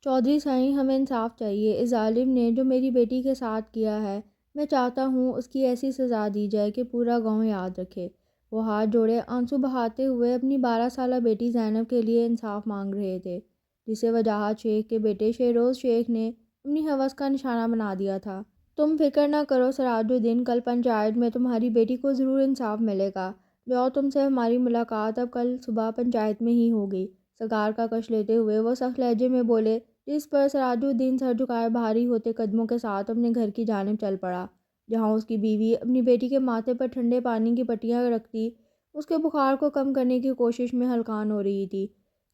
چودھری سائیں، ہمیں انصاف چاہیے۔ اس ظالم نے جو میری بیٹی کے ساتھ کیا ہے، میں چاہتا ہوں اس کی ایسی سزا دی جائے کہ پورا گاؤں یاد رکھے۔ وہ ہاتھ جوڑے آنسو بہاتے ہوئے اپنی 12 سالہ بیٹی زینب کے لیے انصاف مانگ رہے تھے، جسے وجاہت شیخ کے بیٹے شیروز شیخ نے اپنی ہوس کا نشانہ بنا دیا تھا۔ تم فکر نہ کرو سراج الدین، کل پنچایت میں تمہاری بیٹی کو ضرور انصاف ملے گا۔ جاؤ، تم سے ہماری ملاقات اب کل صبح پنچایت میں ہی ہوگی۔ سگار کا کش لیتے ہوئے وہ سخت لہجے میں بولے، جس پر سراج الدین سر جھکائے بھاری ہوتے قدموں کے ساتھ اپنے گھر کی جانب چل پڑا، جہاں اس کی بیوی اپنی بیٹی کے ماتھے پر ٹھنڈے پانی کی پٹیاں رکھتی اس کے بخار کو کم کرنے کی کوشش میں ہلکان ہو رہی تھی۔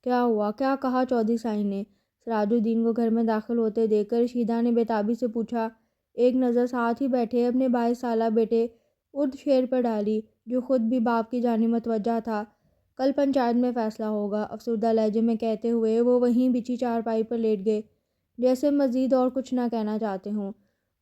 کیا ہوا؟ کیا کہا چودھری سائیں نے؟ سراج الدین کو گھر میں داخل ہوتے دیکھ کر رشیدہ نے بے سے پوچھا، ایک نظر ساتھ ہی بیٹھے اپنے 22 سالہ بیٹے ارد شیر پر ڈالی، جو خود بھی باپ کی جانب متوجہ تھا۔ کل پنچایت میں فیصلہ ہوگا، افسردہ لہجے میں کہتے ہوئے وہ وہیں بچھی چارپائی پر لیٹ گئے، جیسے مزید اور کچھ نہ کہنا چاہتے ہوں۔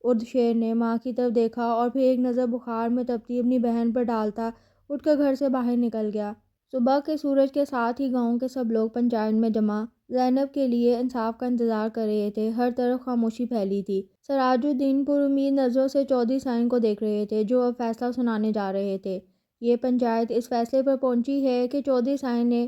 ارد شیر نے ماں کی طرف دیکھا اور پھر ایک نظر بخار میں تپتی اپنی بہن پر ڈالتا اٹھ کر گھر سے باہر نکل گیا۔ صبح کے سورج کے ساتھ ہی گاؤں کے سب لوگ پنچایت میں جمع زینب کے لیے انصاف کا انتظار کر رہے تھے۔ ہر طرف خاموشی پھیلی تھی۔ سراج الدین پر امید نظروں سے چودھری سائیں کو دیکھ رہے تھے، جو اب فیصلہ سنانے جا رہے تھے۔ یہ پنچایت اس فیصلے پر پہنچی ہے کہ چودھری سائیں نے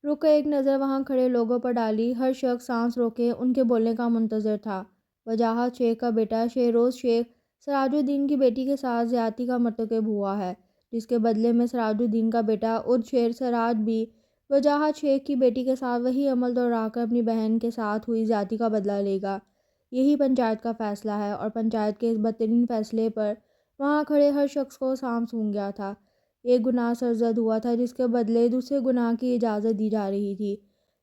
رک کر ایک نظر وہاں کھڑے لوگوں پر ڈالی۔ ہر شخص سانس روکے ان کے بولنے کا منتظر تھا۔ وجاہت شیخ کا بیٹا شیروز شیخ سراج الدین کی بیٹی کے ساتھ زیادتی کا مرتکب ہوا ہے، جس کے بدلے میں سراج الدین کا بیٹا ارد شیر سراج بھی وجاہت شیخ کی بیٹی کے ساتھ وہی عمل دوہرا کر اپنی بہن کے ساتھ ہوئی زیادتی کا بدلہ لے گا۔ یہی پنچایت کا فیصلہ ہے، اور پنچایت کے اس بدترین فیصلے پر وہاں کھڑے ہر شخص کو سانپ سونگھ گیا تھا۔ ایک گناہ سرزد ہوا تھا جس کے بدلے دوسرے گناہ کی اجازت دی جا رہی تھی۔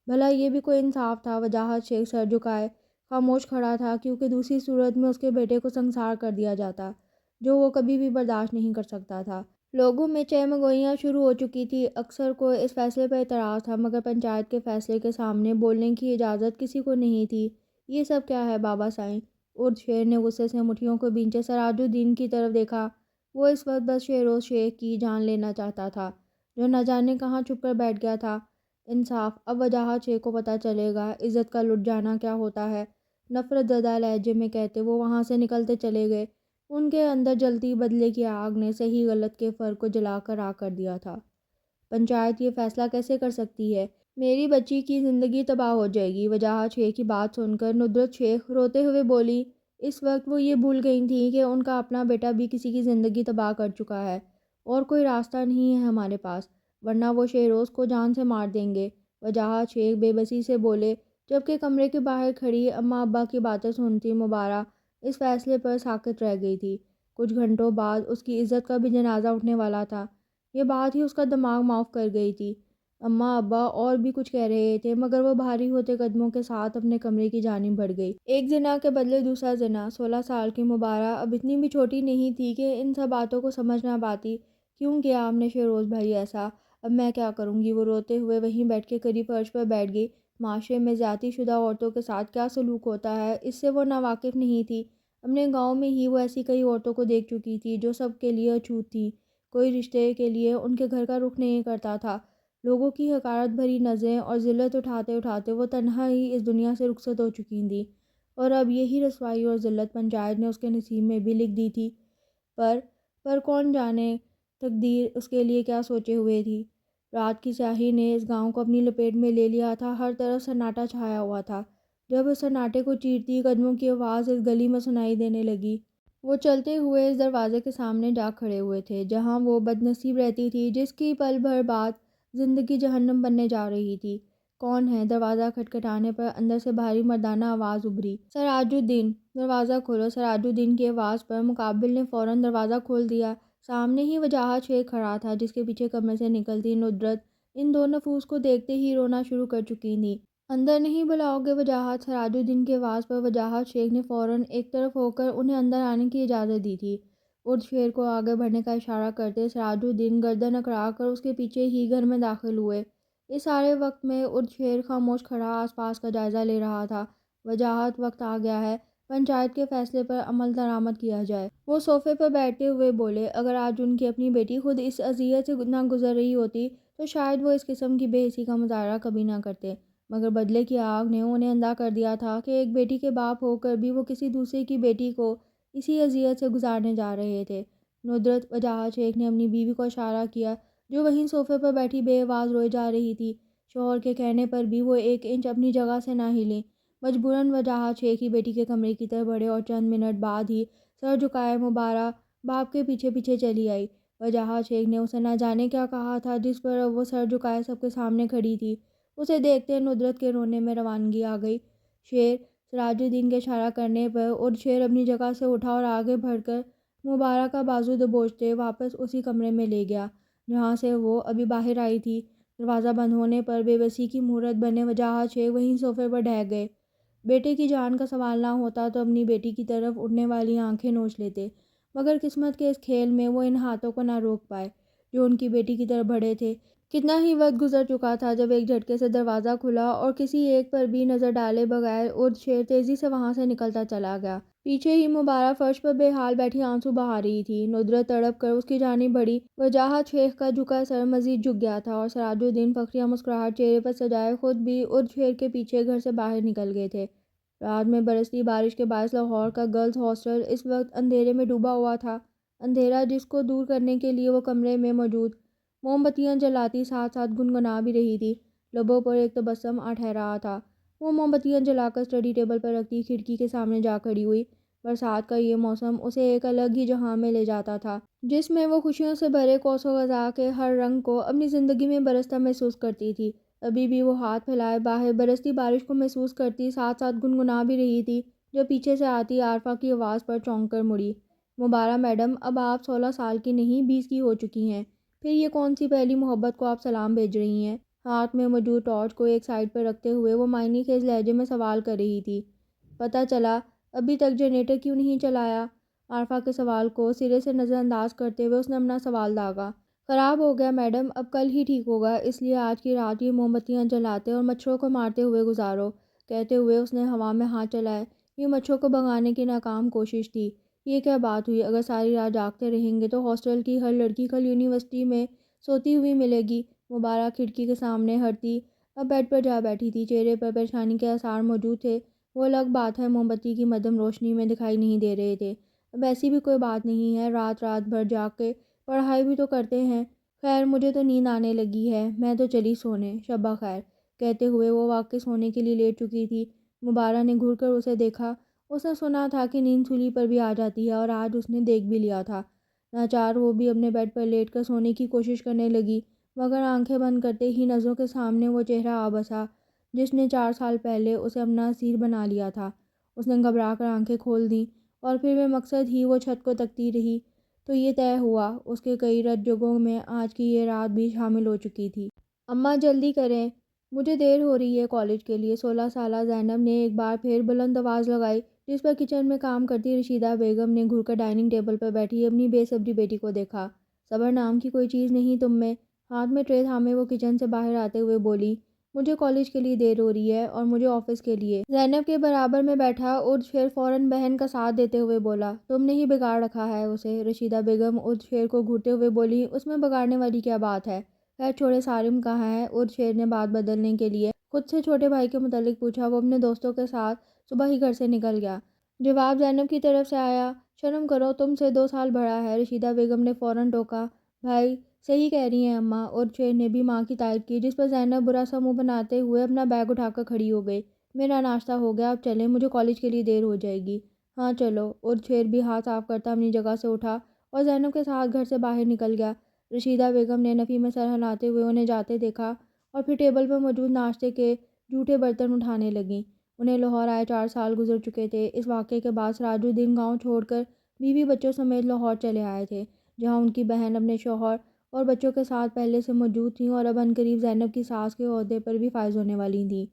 بھلا یہ بھی کوئی انصاف تھا؟ وجاہت شیخ سر جھکائے خاموش کھڑا تھا، کیونکہ دوسری صورت میں اس کے بیٹے کو سنسار کر دیا جاتا، جو وہ کبھی بھی برداشت نہیں کر سکتا تھا۔ لوگوں میں چہمگوئیاں شروع ہو چکی تھی۔ اکثر کو اس فیصلے پر اعتراض تھا، مگر پنچایت کے فیصلے کے سامنے بولنے کی اجازت کسی کو نہیں تھی۔ یہ سب کیا ہے بابا سائیں؟ ارد شیر نے غصے سے مٹھیوں کو بھینچے سراج الدین کی طرف دیکھا۔ وہ اس وقت بس شیروز شیخ کی جان لینا چاہتا تھا، جو نہ جانے کہاں چھپ کر بیٹھ گیا تھا۔ انصاف اب وجاہت شیخ کو پتہ چلے گا، عزت کا لٹ جانا کیا ہوتا ہے، نفرت زدہ لہجے میں کہتے وہ وہاں سے نکلتے چلے گئے۔ ان کے اندر جلتی بدلے کی آگ نے صحیح غلط کے فرق کو جلا کر راکھ کر دیا تھا۔ پنچایت یہ فیصلہ کیسے کر سکتی ہے؟ میری بچی کی زندگی تباہ ہو جائے گی۔ وجاہت شیخ کی بات سن کر ندرت شیخ روتے ہوئے بولی۔ اس وقت وہ یہ بھول گئی تھیں کہ ان کا اپنا بیٹا بھی کسی کی زندگی تباہ کر چکا ہے، اور کوئی راستہ نہیں ہے ہمارے پاس، ورنہ وہ شیروز کو جان سے مار دیں گے۔ وجاہت شیخ بے بسی سے بولے، جبکہ کمرے کے باہر کھڑی اماں ابا کی باتیں سنتی مبارہ اس فیصلے پر ساکت رہ گئی تھی۔ کچھ گھنٹوں بعد اس کی عزت کا بھی جنازہ اٹھنے والا تھا۔ یہ بات ہی اس کا دماغ معاف کر گئی تھی۔ اماں ابا اور بھی کچھ کہہ رہے تھے، مگر وہ بھاری ہوتے قدموں کے ساتھ اپنے کمرے کی جانب بڑھ گئی۔ ایک زنا کے بدلے دوسرا زنا۔ 16 سال کی مبارہ اب اتنی بھی چھوٹی نہیں تھی کہ ان سب باتوں کو سمجھ نہ پاتی۔ کیوں کیا آپ نے شیروز بھائی ایسا؟ اب میں کیا کروں گی؟ وہ روتے ہوئے وہیں بیٹھ کے قریب فرش پر بیٹھ گئی۔ معاشرے میں زیادتی شدہ عورتوں کے ساتھ کیا سلوک ہوتا ہے، اس سے وہ ناواقف نہیں تھی۔ اپنے گاؤں میں ہی وہ ایسی کئی عورتوں کو دیکھ چکی تھی جو سب کے لیے اچھوت تھیں۔ کوئی رشتے کے لیے ان کے گھر کا رخ نہیں کرتا تھا۔ لوگوں کی حقارت بھری نظریں اور ذلت اٹھاتے اٹھاتے وہ تنہا ہی اس دنیا سے رخصت ہو چکی تھیں، اور اب یہی رسوائی اور ذلت پنچایت نے اس کے نصیب میں بھی لکھ دی تھی۔ پر کون جانے تقدیر اس کے لیے کیا سوچے ہوئے تھی۔ رات کی سیاہی نے اس گاؤں کو اپنی لپیٹ میں لے لیا تھا۔ ہر طرف سناٹا چھایا ہوا تھا۔ جب اس سناٹے کو چیرتی قدموں کی آواز اس گلی میں سنائی دینے لگی، وہ چلتے ہوئے اس دروازے کے سامنے جا کھڑے ہوئے تھے، جہاں وہ بدنصیب رہتی تھی جس کی پل بھر بعد زندگی جہنم بننے جا رہی تھی۔ کون ہے؟ دروازہ کھٹکھٹانے پر اندر سے بھاری مردانہ آواز ابھری، سراج الدین، دروازہ کھولو۔ سراج الدین کی آواز پر مقابل نے فوراً دروازہ کھول دیا۔ سامنے ہی وجاہت شیخ کھڑا تھا، جس کے پیچھے کمرے سے نکلتی ندرت ان دو نفوس کو دیکھتے ہی رونا شروع کر چکی تھی۔ اندر نہیں بلاؤ گے وجاہت؟ سراج الدین کی آواز پر وجاہت شیخ نے فوراً ایک طرف ہو کر انہیں اندر آنے کی اجازت دی تھی۔ ارد شیر کو آگے بڑھنے کا اشارہ کرتے سراج الدین گردن اکڑا کر اس کے پیچھے ہی گھر میں داخل ہوئے۔ اس سارے وقت میں ارد شیر خاموش کھڑا آس پاس کا جائزہ لے رہا تھا۔ وجاہت، وقت آ گیا ہے، پنچایت کے فیصلے پر عمل درآمد کیا جائے۔ وہ صوفے پر بیٹھتے ہوئے بولے، اگر آج ان کی اپنی بیٹی خود اس اذیت سے نہ گزر رہی ہوتی تو شاید وہ اس قسم کی بے حسی کا مظاہرہ کبھی نہ کرتے۔ مگر بدلے کی آگ نے انہیں اندھا کر دیا تھا کہ ایک بیٹی کے باپ ہو کر بھی وہ کسی دوسرے کی بیٹی کو اسی اذیت سے گزارنے جا رہے تھے۔ ندرت وجاہت شیخ نے اپنی بیوی کو اشارہ کیا جو وہیں صوفے پر بیٹھی بے آواز روئے جا رہی تھی۔ شوہر کے کہنے پر بھی وہ ایک انچ اپنی جگہ سے نہ ہلیں۔ مجبوراً وجاہت شیخ ہی بیٹی کے کمرے کی طرف بڑھے اور چند منٹ بعد ہی سر جھکائے مبارہ باپ کے پیچھے پیچھے چلی آئی۔ وجاہت شیخ نے اسے نہ جانے کیا کہا تھا جس پر اب وہ سر جھکائے سب کے سامنے کھڑی تھی۔ اسے دیکھتے ندرت کے رونے میں روانگی آ گئی۔ شیر سراج الدین کے اشارہ کرنے پر اور شیر اپنی جگہ سے اٹھا اور آگے بڑھ کر مبارہ کا بازو دبوچتے واپس اسی کمرے میں لے گیا جہاں سے وہ ابھی باہر آئی تھی۔ دروازہ بند ہونے پر بے بسی کی مورت بنے وجاہت شیخ وہیں صوفے پر ڈھہ گئے۔ بیٹے کی جان کا سوال نہ ہوتا تو اپنی بیٹی کی طرف اٹھنے والی آنکھیں نوچ لیتے، مگر قسمت کے اس کھیل میں وہ ان ہاتھوں کو نہ روک پائے جو ان کی بیٹی کی طرف بڑھے تھے۔ کتنا ہی وقت گزر چکا تھا جب ایک جھٹکے سے دروازہ کھلا اور کسی ایک پر بھی نظر ڈالے بغیر ارد شیر تیزی سے وہاں سے نکلتا چلا گیا۔ پیچھے ہی مبارہ فرش پر بے حال بیٹھی آنسو بہا رہی تھی۔ ندرت تڑپ کر اس کی جانب بڑھی۔ وجاہت شیخ کا جھکا سر مزید جھک گیا تھا اور سراج الدین فخریہ مسکراہٹ چہرے پر سجائے خود بھی ارد شیر کے پیچھے گھر سے باہر نکل گئے تھے۔ رات میں برستی بارش کے باعث لاہور کا گرلز ہاسٹل اس وقت اندھیرے میں ڈوبا ہوا تھا، اندھیرا جس کو دور کرنے کے لیے وہ کمرے میں موجود موم بتیاں جلاتی ساتھ ساتھ گنگنا بھی رہی تھی۔ لبوں پر ایک تبسم آ ٹھہرا تھا۔ وہ موم بتیاں جلا کر اسٹڈی ٹیبل پر رکھتی کھڑکی کے سامنے جا کھڑی ہوئی۔ برسات کا یہ موسم اسے ایک الگ ہی جہاں میں لے جاتا تھا جس میں وہ خوشیوں سے بھرے کوس و قزح کے ہر رنگ کو اپنی زندگی میں برستا محسوس کرتی تھی۔ ابھی بھی وہ ہاتھ پھیلائے باہر برستی بارش کو محسوس کرتی ساتھ ساتھ گنگنا بھی رہی تھی جب پیچھے سے آتی عارفہ کی آواز پر چونک کر مڑی۔ مبارہ میڈم، اب آپ 16 سال کی نہیں 20 کی ہو چکی ہیں، پھر یہ کون سی پہلی محبت کو آپ سلام بھیج رہی ہیں؟ ہاتھ میں موجود ٹارچ کو ایک سائیڈ پر رکھتے ہوئے وہ معنی خیز لہجے میں سوال کر رہی تھی۔ پتہ چلا ابھی تک جنریٹر کیوں نہیں چلایا؟ عارفہ کے سوال کو سرے سے نظر انداز کرتے ہوئے اس نے اپنا سوال داغا۔ خراب ہو گیا میڈم، اب کل ہی ٹھیک ہوگا، اس لیے آج کی رات یہ موم بتیاں جلاتے اور مچھروں کو مارتے ہوئے گزارو۔ کہتے ہوئے اس نے ہوا میں ہاتھ چلائے۔ یہ مچھروں کو بھگانے کی ناکام کوشش تھی۔ یہ کیا بات ہوئی؟ اگر ساری رات جاگتے رہیں گے تو ہاسٹل کی ہر لڑکی کل یونیورسٹی میں سوتی ہوئی ملے گی۔ مبارہ کھڑکی کے سامنے ہٹتی اب بیڈ پر جا بیٹھی تھی۔ چہرے پر پریشانی کے آثار موجود تھے۔ وہ الگ بات ہے موم بتی کی مدھم روشنی میں دکھائی نہیں دے رہے تھے۔ اب ایسی بھی کوئی بات نہیں ہے، رات رات بھر جاگ کے پڑھائی بھی تو کرتے ہیں۔ خیر مجھے تو نیند آنے لگی ہے، میں تو چلی سونے، شب بخیر۔ کہتے ہوئے وہ واقعی سونے کے لیے لیٹ چکی تھی۔ مبارہ نے گھور کر اسے دیکھا۔ اس نے سنا تھا کہ نیند سولی پر بھی آ جاتی ہے اور آج اس نے دیکھ بھی لیا تھا۔ ناچار وہ بھی اپنے بیڈ پر لیٹ کر سونے کی کوشش کرنے لگی، مگر آنکھیں بند کرتے ہی نظروں کے سامنے وہ چہرہ آ بسا جس نے 4 سال پہلے اسے اپنا اسیر بنا لیا تھا۔ اس نے گھبرا کر آنکھیں کھول دیں اور پھر بے مقصد ہی وہ چھت کو تکتی رہی تو یہ طے ہوا اس کے کئی رت جگوں میں آج کی یہ رات بھی شامل ہو چکی تھی۔ اماں جلدی کریں، مجھے دیر ہو رہی ہے کالج کے لیے۔ 16 سالہ زینب نے ایک بار پھر بلند آواز لگائی، جس پر کچن میں کام کرتی رشیدہ بیگم نے گھر کر ڈائننگ ٹیبل پر بیٹھی اپنی بے صبری بیٹی کو دیکھا۔ صبر نام کی کوئی چیز نہیں تم میں؟ ہاتھ میں ٹرے تھامے وہ کچن سے باہر آتے ہوئے بولی، مجھے کالج کے لیے دیر ہو رہی ہے اور مجھے آفس کے لیے۔ زینب کے برابر میں بیٹھا ارد شیر فوراً بہن کا ساتھ دیتے ہوئے بولا، تم نے ہی بگاڑ رکھا ہے اسے۔ رشیدہ بیگم ارد شیر کو گھورتے ہوئے بولی، اس میں بگاڑنے والی کیا بات ہے؟ خیر چھوڑے، سارم کہاں ہے؟ ارد شیر نے بات بدلنے کے لیے خود سے چھوٹے بھائی کے متعلق پوچھا۔ وہ اپنے دوستوں کے ساتھ صبح ہی گھر سے نکل گیا۔ جواب زینب کی طرف سے آیا، شرم کرو، تم سے 2 سال بڑا ہے۔ رشیدہ بیگم نے فوراً ٹوکا، بھائی صحیح کہہ رہی ہیں اماں۔ ارد شیر نے بھی ماں کی تائید کی، جس پر زینب برا سا منہ بناتے ہوئے اپنا بیگ اٹھا کر کھڑی ہو گئی۔ میرا ناشتہ ہو گیا، اب چلیں، مجھے کالج کے لیے دیر ہو جائے گی۔ ہاں چلو۔ ارد شیر بھی ہاتھ صاف کرتا اپنی جگہ سے اٹھا اور زینب کے ساتھ گھر سے باہر نکل گیا۔ رشیدہ بیگم نے نفی میں سر ہلاتے ہوئے انہیں جاتے دیکھا اور پھر ٹیبل پر موجود ناشتے کے جھوٹے برتن اٹھانے لگیں۔ انہیں لاہور آئے 4 سال گزر چکے تھے۔ اس واقعے کے بعد سراج الدین گاؤں چھوڑ کر بیوی بچوں سمیت لاہور چلے آئے تھے، جہاں ان کی بہن اپنے شوہر اور بچوں کے ساتھ پہلے سے موجود تھیں اور اب عنقریب زینب کی ساس کے عہدے پر بھی فائز ہونے والی تھیں۔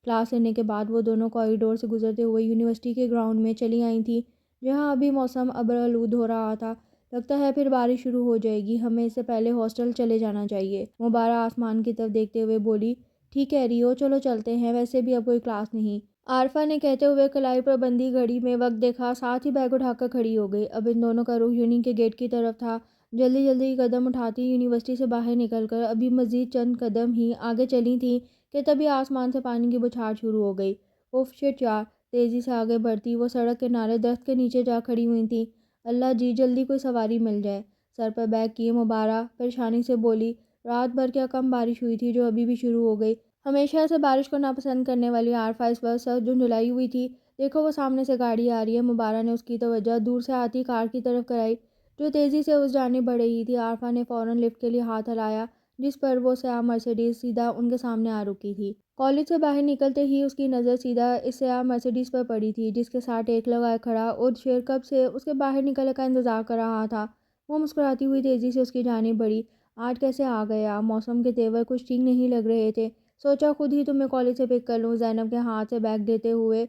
کلاس لینے کے بعد وہ دونوں کوریڈور سے گزرتے ہوئے یونیورسٹی کے گراؤنڈ میں چلی آئی تھیں، جہاں ابھی موسم ابر آلود ہو رہا تھا۔ لگتا ہے پھر بارش شروع ہو جائے گی، ہمیں اس سے پہلے ہاسٹل چلے جانا چاہیے۔ مبارہ آسمان کی طرف دیکھتے ہوئے بولی، ٹھیک کہہ رہی ہو، چلو چلتے ہیں، ویسے بھی اب کوئی کلاس نہیں۔ عارفہ نے کہتے ہوئے کلائی پر بندھی گھڑی میں وقت دیکھا، ساتھ ہی بیگ اٹھا کر کھڑی ہو گئی۔ اب ان دونوں کا رخ یونی کے گیٹ کی طرف تھا، جلدی جلدی قدم اٹھاتی یونیورسٹی سے باہر نکل کر ابھی مزید چند قدم ہی آگے چلی تھیں کہ تبھی آسمان سے پانی کی بچھاڑ شروع ہو گئی۔ اف شٹ یار! تیزی سے آگے بڑھتی وہ سڑک کنارے درخت کے نیچے جا کھڑی ہوئی تھیں۔ اللہ جی جلدی کوئی سواری مل جائے۔ سر پر بیگ کیے مبارک پریشانی سے بولی، رات بھر کیا کم بارش ہوئی تھی جو ابھی بھی شروع ہو گئی۔ ہمیشہ سے بارش کو ناپسند کرنے والی عارفہ اس وقت سخت جھنجھلائی ہوئی تھی۔ دیکھو وہ سامنے سے گاڑی آ رہی ہے۔ مبارک نے اس کی توجہ دور سے آتی کار کی طرف کرائی جو تیزی سے اس جانب بڑھ رہی تھی۔ عارفہ نے فوراً لفٹ کے لیے ہاتھ ہلایا جس پر وہ سیاہ مرسیڈیز سیدھا ان کے سامنے آ رکی تھی۔ کالج سے باہر نکلتے ہی اس کی نظر سیدھا اس سیاہ مرسیڈیز پر پڑی تھی جس کے ساتھ ٹیک لگائے کھڑا اور شیر کب سے اس کے باہر نکلنے کا انتظار کر رہا تھا۔ وہ مسکراتی ہوئی تیزی سے اس کی جانب بڑھی۔ آج کیسے آ گیا؟ موسم کے تیور کچھ ٹھیک نہیں لگ رہے تھے۔ سوچا خود ہی تمہیں کالج سے پک کر لوں۔ زینب کے ہاتھ سے بیگ دیتے ہوئے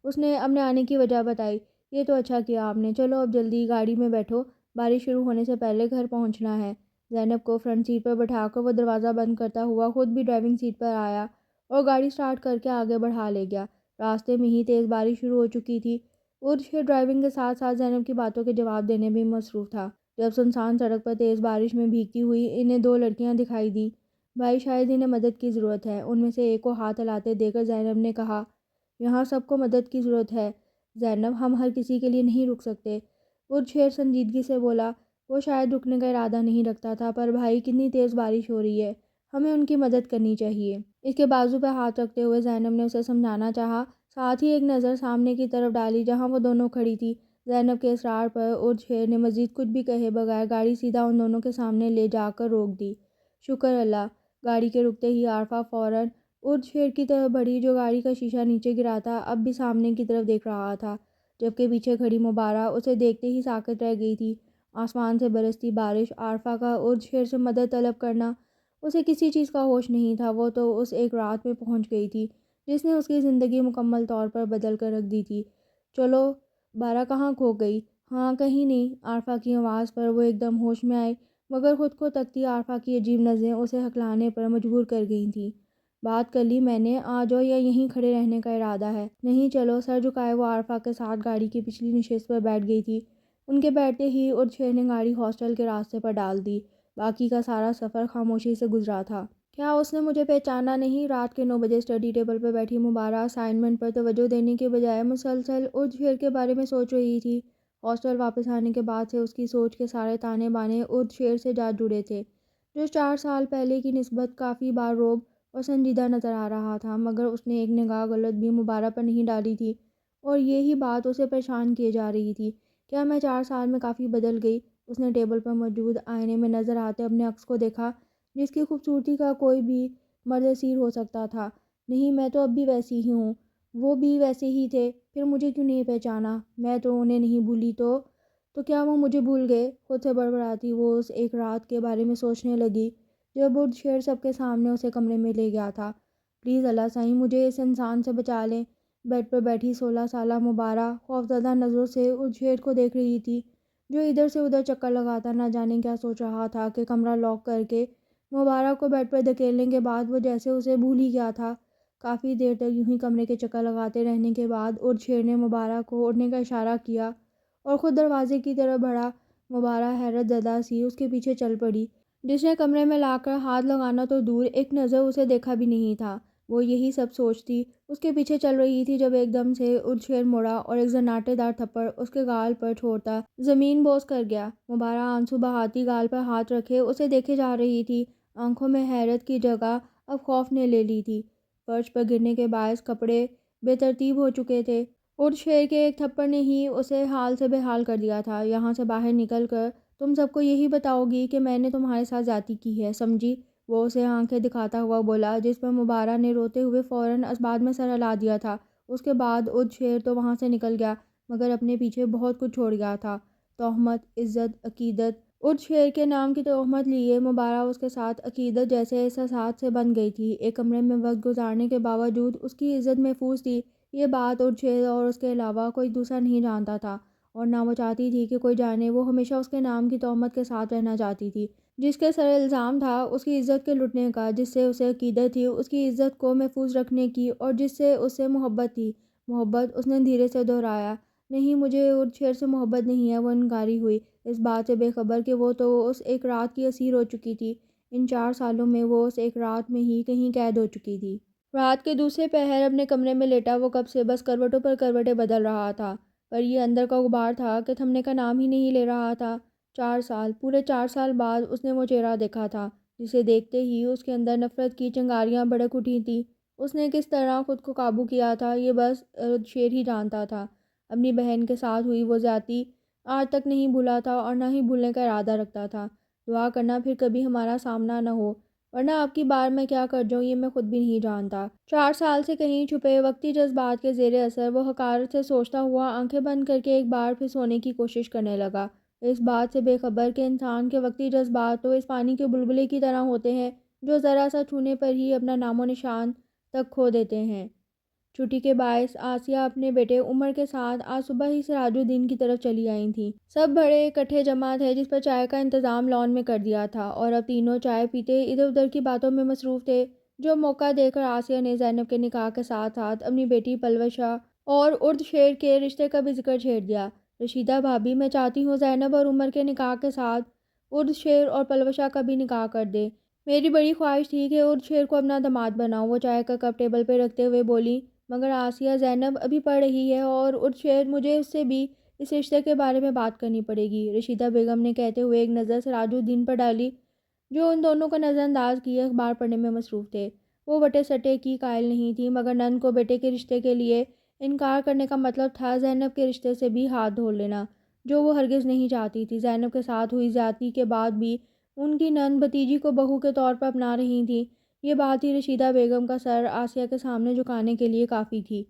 اس نے اپنے آنے کی وجہ بتائی۔ یہ تو اچھا کیا آپ نے۔ چلو اب جلدی گاڑی میں بیٹھو، بارش شروع ہونے سے پہلے گھر پہنچنا ہے۔ زینب کو فرنٹ سیٹ پر بٹھا کر وہ دروازہ بند کرتا ہوا خود بھی ڈرائیونگ سیٹ پر آیا اور گاڑی سٹارٹ کر کے آگے بڑھا لے گیا۔ راستے میں ہی تیز بارش شروع ہو چکی تھی اور یہ ڈرائیونگ کے ساتھ ساتھ زینب کی باتوں کے جواب دینے میں مصروف تھا جب سنسان سڑک پر تیز بارش میں بھیگتی ہوئی انہیں دو لڑکیاں دکھائی دیں۔ بھائی شاید انہیں مدد کی ضرورت ہے، ان میں سے ایک کو ہاتھ ہلاتے دیکھ کر زینب نے کہا۔ یہاں سب کو مدد کی ضرورت ہے زینب، ہم ہر کسی کے لیے نہیں رک سکتے۔ اور شیر سنجیدگی سے بولا۔ وہ شاید رکنے کا ارادہ نہیں رکھتا تھا پر بھائی کتنی تیز بارش ہو رہی ہے، ہمیں ان کی مدد کرنی چاہیے۔ اس کے بازو پہ ہاتھ رکھتے ہوئے زینب نے اسے سمجھانا چاہا، ساتھ ہی ایک نظر سامنے کی طرف ڈالی جہاں وہ دونوں کھڑی تھی۔ زینب کے اصرار پر اور شیر نے مزید کچھ بھی کہے بغیر گاڑی سیدھا ان دونوں کے سامنے لے جا کر روک دی۔ شکر اللہ! گاڑی کے رکتے ہی عارفہ فوراً اور شیر کی طرف بڑھی جو گاڑی کا شیشہ نیچے گرا تھا اب بھی سامنے کی طرف دیکھ رہا تھا، جبکہ پیچھے کھڑی مبارک اسے دیکھتے ہی ساکت رہ گئی تھی۔ آسمان سے برستی بارش، عارفہ کا اور شیر سے مدد طلب کرنا، اسے کسی چیز کا ہوش نہیں تھا۔ وہ تو اس ایک رات میں پہنچ گئی تھی جس نے اس کی زندگی مکمل طور پر بدل کر رکھ دی تھی۔ چلو بارہ کہاں کھو گئی؟ ہاں کہیں نہیں۔ عارفہ کی آواز پر وہ ایک دم ہوش میں آئی مگر خود کو تکتی عارفہ کی عجیب نظریں اسے ہکلانے پر مجبور کر گئی تھیں۔ بات کر لی میں نے، آ جاؤ یا یہیں کھڑے رہنے کا ارادہ ہے؟ نہیں چلو۔ سر جھکائے وہ عارفہ کے ساتھ گاڑی کی پچھلی نشست پر بیٹھ گئی تھی۔ ان کے بیٹھتے ہی اور شیر نے گاڑی ہاسٹل کے راستے پر ڈال دی۔ باقی کا سارا سفر خاموشی سے گزرا تھا۔ کیا اس نے مجھے پہچانا نہیں؟ رات کے 9 بجے اسٹڈی ٹیبل پر بیٹھی مبارک اسائنمنٹ پر توجہ دینے کے بجائے مسلسل اور شیر کے بارے میں سوچ رہی تھی۔ ہاسٹل واپس آنے کے بعد سے اس کی سوچ کے سارے تانے بانے اور شیر سے جا جڑے تھے جو 4 سال پہلے کی نسبت کافی بار روب اور سنجیدہ نظر آ رہا تھا، مگر اس نے ایک نگاہ غلط بھی مبارک پر نہیں ڈالی تھی اور یہی بات اسے پریشان کیے جا رہی تھی۔ کیا میں 4 سال میں کافی بدل گئی؟ اس نے ٹیبل پر موجود آئینے میں نظر آتے اپنے عکس کو دیکھا جس کی خوبصورتی کا کوئی بھی مرد اسیر ہو سکتا تھا۔ نہیں، میں تو اب بھی ویسی ہی ہوں، وہ بھی ویسے ہی تھے، پھر مجھے کیوں نہیں پہچانا؟ میں تو انہیں نہیں بھولی تو کیا وہ مجھے بھول گئے؟ خود سے بڑبڑاتی وہ اس ایک رات کے بارے میں سوچنے لگی جب اور شیر سب کے سامنے اسے کمرے میں لے گیا تھا۔ پلیز اللہ سائیں مجھے اس انسان سے بچا لیں۔ بیڈ پر بیٹھی 16 سالہ مبارک خوفزدہ نظروں سے اور شیر کو دیکھ رہی تھی جو ادھر سے ادھر چکر لگاتا نہ جانے کیا سوچ رہا تھا کہ کمرہ لاک کر کے مبارک کو بیڈ پر دھکیلنے کے بعد وہ جیسے اسے بھول ہی گیا تھا۔ کافی دیر تک یوں ہی کمرے کے چکر لگاتے رہنے کے بعد اور شیر نے مبارک کو اٹھنے کا اشارہ کیا اور خود دروازے کی طرف بڑھا۔ مبارک حیرت زدہ سی اس کے پیچھے چل پڑی جس نے کمرے میں لا کر ہاتھ لگانا تو دور ایک نظر اسے دیکھا بھی نہیں تھا۔ وہ یہی سب سوچتی اس کے پیچھے چل رہی تھی جب ایک دم سے اور شیر مڑا اور ایک زناٹے دار تھپڑ اس کے گال پر چھوڑتا زمین بوس کر گیا۔ مبارک آنسو بہاتی گال پر ہاتھ رکھے اسے دیکھے جا رہی تھی، آنکھوں میں حیرت کی جگہ اب خوف نے لے لی تھی۔ فرش پر گرنے کے باعث کپڑے بے ترتیب ہو چکے تھے اور شیر کے ایک تھپڑ نے ہی اسے حال سے بحال کر دیا تھا۔ یہاں سے باہر نکل کر تم سب کو یہی بتاؤ گی کہ میں نے تمہارے ساتھ زیادتی کی ہے، سمجھی؟ وہ اسے آنکھیں دکھاتا ہوا بولا جس پر مبارک نے روتے ہوئے فوراً اسباب میں سر ہلا دیا تھا۔ اس کے بعد اود شیر تو وہاں سے نکل گیا مگر اپنے پیچھے بہت کچھ چھوڑ گیا تھا۔ تہمت، عزت، عقیدت۔ اود شیر کے نام کی تہمت لیے مبارک اس کے ساتھ عقیدت جیسے احساسات سے بندھ گئی تھی۔ ایک کمرے میں وقت گزارنے کے باوجود اس کی عزت محفوظ تھی، یہ بات اود شیر اور اس کے علاوہ کوئی دوسرا نہیں جانتا تھا اور نہ وہ چاہتی تھی کہ کوئی جانے۔ وہ ہمیشہ اس کے نام کی تہمت کے ساتھ رہنا چاہتی تھی جس کے سر الزام تھا اس کی عزت کے لٹنے کا، جس سے اسے عقیدت تھی اس کی عزت کو محفوظ رکھنے کی اور جس سے اسے محبت تھی۔ محبت، اس نے دھیرے سے دہرایا، نہیں، مجھے اور شیر سے محبت نہیں ہے، وہ انکاری ہوئی، اس بات سے بے خبر کہ وہ تو اس ایک رات کی اسیر ہو چکی تھی۔ ان 4 سالوں میں وہ اس ایک رات میں ہی کہیں قید ہو چکی تھی۔ رات کے دوسرے پہر اپنے کمرے میں لیٹا وہ کب سے بس کروٹوں پر کروٹیں بدل رہا تھا، پر یہ اندر کا غبار تھا کہ تھمنے کا نام ہی نہیں لے رہا تھا۔ 4 سال، پورے 4 سال بعد اس نے وہ چہرہ دیکھا تھا جسے دیکھتے ہی اس کے اندر نفرت کی چنگاریاں بھڑک اٹھی تھیں۔ اس نے کس طرح خود کو قابو کیا تھا یہ بس شیر ہی جانتا تھا۔ اپنی بہن کے ساتھ ہوئی وہ زیادتی آج تک نہیں بھولا تھا اور نہ ہی بھولنے کا ارادہ رکھتا تھا۔ دعا کرنا پھر کبھی ہمارا سامنا نہ ہو، ورنہ اب کی بار میں کیا کر جاؤں یہ میں خود بھی نہیں جانتا۔ 4 سال سے کہیں چھپے وقتی جذبات کے زیر اثر وہ حقارت سے سوچتا ہوا آنکھیں بند کر کے ایک بار پھر سونے کی کوشش کرنے لگا، اس بات سے بے خبر کہ انسان کے وقتی جذبات تو اس پانی کے بلبلے کی طرح ہوتے ہیں جو ذرا سا چھونے پر ہی اپنا نام و نشان تک کھو دیتے ہیں۔ چھٹی کے باعث آسیہ اپنے بیٹے عمر کے ساتھ آج صبح ہی سراج الدین کی طرف چلی آئی تھیں۔ سب بڑے اکٹھے جمع تھے جس پر چائے کا انتظام لان میں کر دیا تھا، اور اب تینوں چائے پیتے ادھر ادھر کی باتوں میں مصروف تھے۔ جو موقع دے کر آسیہ نے زینب کے نکاح کے ساتھ ساتھ اپنی بیٹی پلوشہ اور ارد شیر کے رشتے کا بھی ذکر چھیڑ دیا۔ رشیدہ بھابی، میں چاہتی ہوں زینب اور عمر کے نکاح کے ساتھ ارد شیر اور پلوشہ کا بھی نکاح کر دے۔ میری بڑی خواہش تھی کہ ارد شیر کو اپنا داماد بناؤں، وہ چائے کا کپ ٹیبل پہ رکھتے ہوئے بولی۔ مگر آسیہ، زینب ابھی پڑھ رہی ہے اور ارد شیر، مجھے اس سے بھی اس رشتے کے بارے میں بات کرنی پڑے گی، رشیدہ بیگم نے کہتے ہوئے ایک نظر سراج الدین پر ڈالی جو ان دونوں کو نظر انداز کیے اخبار پڑھنے میں مصروف تھے۔ وہ وٹے سٹے کی قائل نہیں تھی، مگر نند کو بیٹے کے رشتے کے لیے انکار کرنے کا مطلب تھا زینب کے رشتے سے بھی ہاتھ دھو لینا، جو وہ ہرگز نہیں چاہتی تھی۔ زینب کے ساتھ ہوئی زیادتی کے بعد بھی ان کی نند بھتیجی کو بہو کے طور پر اپنا رہی تھی، یہ بات ہی رشیدہ بیگم کا سر آسیہ کے سامنے جھکانے کے لیے کافی تھی۔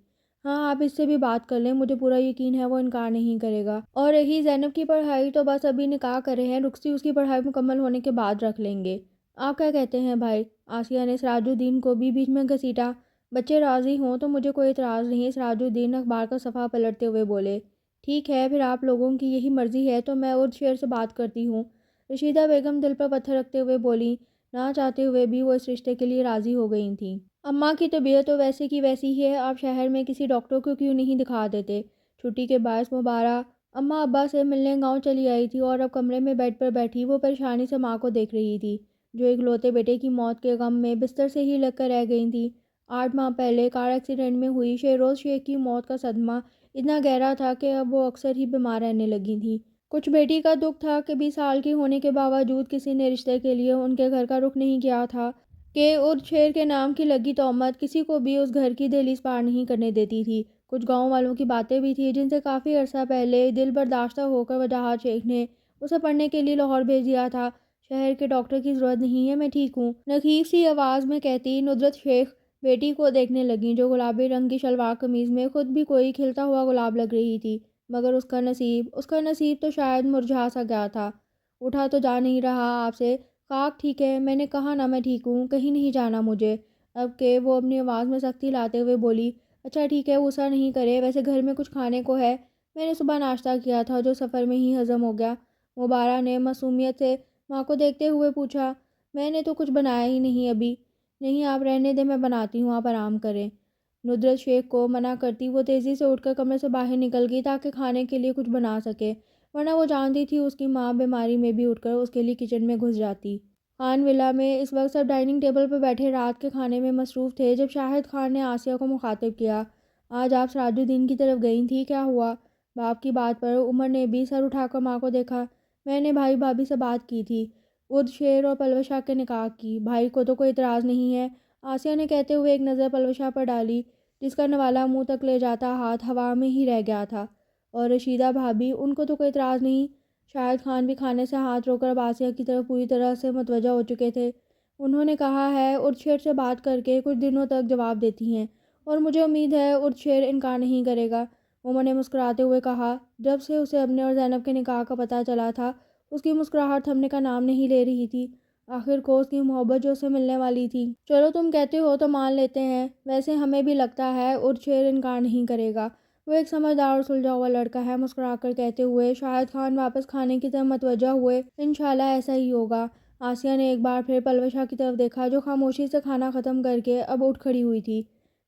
ہاں، آپ اس سے بھی بات کر لیں، مجھے پورا یقین ہے وہ انکار نہیں کرے گا۔ اور رہی زینب کی پڑھائی تو بس ابھی نکاح کرے ہیں، رخصتی اس کی پڑھائی مکمل ہونے کے بعد رکھ لیں گے۔ آپ کیا کہتے ہیں بھائی؟ آسیہ نے سراج الدین کو بھی بیچ میں گھسیٹا۔ بچے راضی ہوں تو مجھے کوئی اعتراض نہیں، سراج الدین اخبار کا صفحہ پلٹتے ہوئے بولے۔ ٹھیک ہے، پھر آپ لوگوں کی یہی مرضی ہے تو میں ارد شیر سے بات کرتی ہوں، رشیدہ بیگم دل پر پتھر رکھتے ہوئے بولی۔ نہ چاہتے ہوئے بھی وہ اس رشتے کے لیے راضی ہو گئی تھیں۔ اماں کی طبیعت تو ویسے کی ویسی ہی ہے، آپ شہر میں کسی ڈاکٹر کو کیوں نہیں دکھا دیتے؟ چھٹی کے باعث مبارہ اماں ابا سے ملنے گاؤں چلی آئی تھی اور اب کمرے میں بیڈ پر بیٹھی وہ پریشانی سے ماں کو دیکھ رہی تھی جو اکلوتے بیٹے کی موت کے غم میں بستر سے ہی لگ کر رہ گئی تھی۔ 8 ماہ پہلے کار ایکسیڈنٹ میں ہوئی شیروز شیخ کی موت کا صدمہ اتنا گہرا تھا کہ اب وہ اکثر ہی بیمار رہنے لگی تھیں۔ کچھ بیٹی کا دکھ تھا کہ 20 سال کی ہونے کے باوجود کسی نے رشتے کے لیے ان کے گھر کا رخ نہیں کیا تھا کہ ارد شیر کے نام کی لگی تہمت کسی کو بھی اس گھر کی دہلیز پار نہیں کرنے دیتی تھی۔ کچھ گاؤں والوں کی باتیں بھی تھیں جن سے کافی عرصہ پہلے دل برداشتہ ہو کر وجاہت شیخ نے اسے پڑھنے کے لیے لاہور بھیج دیا تھا۔ شہر کے ڈاکٹر کی ضرورت نہیں ہے، میں ٹھیک ہوں، نحیف سی آواز میں کہتی ندرت شیخ بیٹی کو دیکھنے لگیں جو گلابی رنگ کی شلوار قمیض میں خود بھی کوئی کھلتا ہوا گلاب لگ رہی تھی۔ مگر اس کا نصیب تو شاید مرجھا سا گیا تھا۔ اٹھا تو جا نہیں رہا آپ سے؟ خاک ٹھیک ہے، میں نے کہا نا میں ٹھیک ہوں، کہیں نہیں جانا مجھے۔ اب کہ وہ اپنی آواز میں سختی لاتے ہوئے بولی۔ اچھا ٹھیک ہے، غصہ نہیں کرے، ویسے گھر میں کچھ کھانے کو ہے؟ میں نے صبح ناشتہ کیا تھا جو سفر میں ہی ہضم ہو گیا، مبارہ نے معصومیت سے ماں کو دیکھتے ہوئے پوچھا۔ میں نے تو کچھ بنایا ہی نہیں ابھی۔ نہیں، آپ رہنے دیں، میں بناتی ہوں، آپ آرام کریں۔ ندرت شیخ کو منع کرتی وہ تیزی سے اٹھ کر کمرے سے باہر نکل گئی تاکہ کھانے کے لیے کچھ بنا سکے، ورنہ وہ جانتی تھی اس کی ماں بیماری میں بھی اٹھ کر اس کے لیے کچن میں گھس جاتی۔ خان ولا میں اس وقت سب ڈائننگ ٹیبل پر بیٹھے رات کے کھانے میں مصروف تھے جب شاہد خان نے آسیہ کو مخاطب کیا۔ آج آپ سراج الدین کی طرف گئی تھیں، کیا ہوا؟ باپ کی بات پر عمر نے بھی سر اٹھا کر ماں کو دیکھا۔ میں نے بھائی بھابھی سے بات کی تھی، ارد شیر اور پلوشہ کے نکاح کی، بھائی کو تو کوئی اعتراض نہیں ہے، آسیہ نے کہتے ہوئے ایک نظر پلوشہ پر ڈالی جس کا نوالا منہ تک لے جاتا ہاتھ ہوا میں ہی رہ گیا تھا۔ اور رشیدہ بھابھی، ان کو تو کوئی اعتراض نہیں؟ شاہد خان بھی کھانے سے ہاتھ روک کر آسیہ کی طرف پوری طرح سے متوجہ ہو چکے تھے۔ انہوں نے کہا ہے ارد شیر سے بات کر کے کچھ دنوں تک جواب دیتی ہیں، اور مجھے امید ہے ارد شیر انکار نہیں کرے گا۔ عمر نے مسکراتے ہوئے کہا۔ جب سے اسے اپنے اور زینب کے نکاح کا پتہ چلا تھا اس کی مسکراہٹ تھمنے کا نام نہیں لے رہی تھی۔ آخر کو اس کی محبت جو اسے ملنے والی تھی، چلو تم کہتے ہو تو مان لیتے ہیں، ویسے ہمیں بھی لگتا ہے ارد شیر انکار نہیں کرے گا، وہ ایک سمجھدار اور سلجھا ہوا لڑکا ہے، مسکرا کر کہتے ہوئے شاہد خان واپس کھانے کی طرف متوجہ ہوئے۔ انشاءاللہ ایسا ہی ہوگا۔ آسیہ نے ایک بار پھر پلوشہ کی طرف دیکھا جو خاموشی سے کھانا ختم کر کے اب اٹھ کھڑی ہوئی تھی۔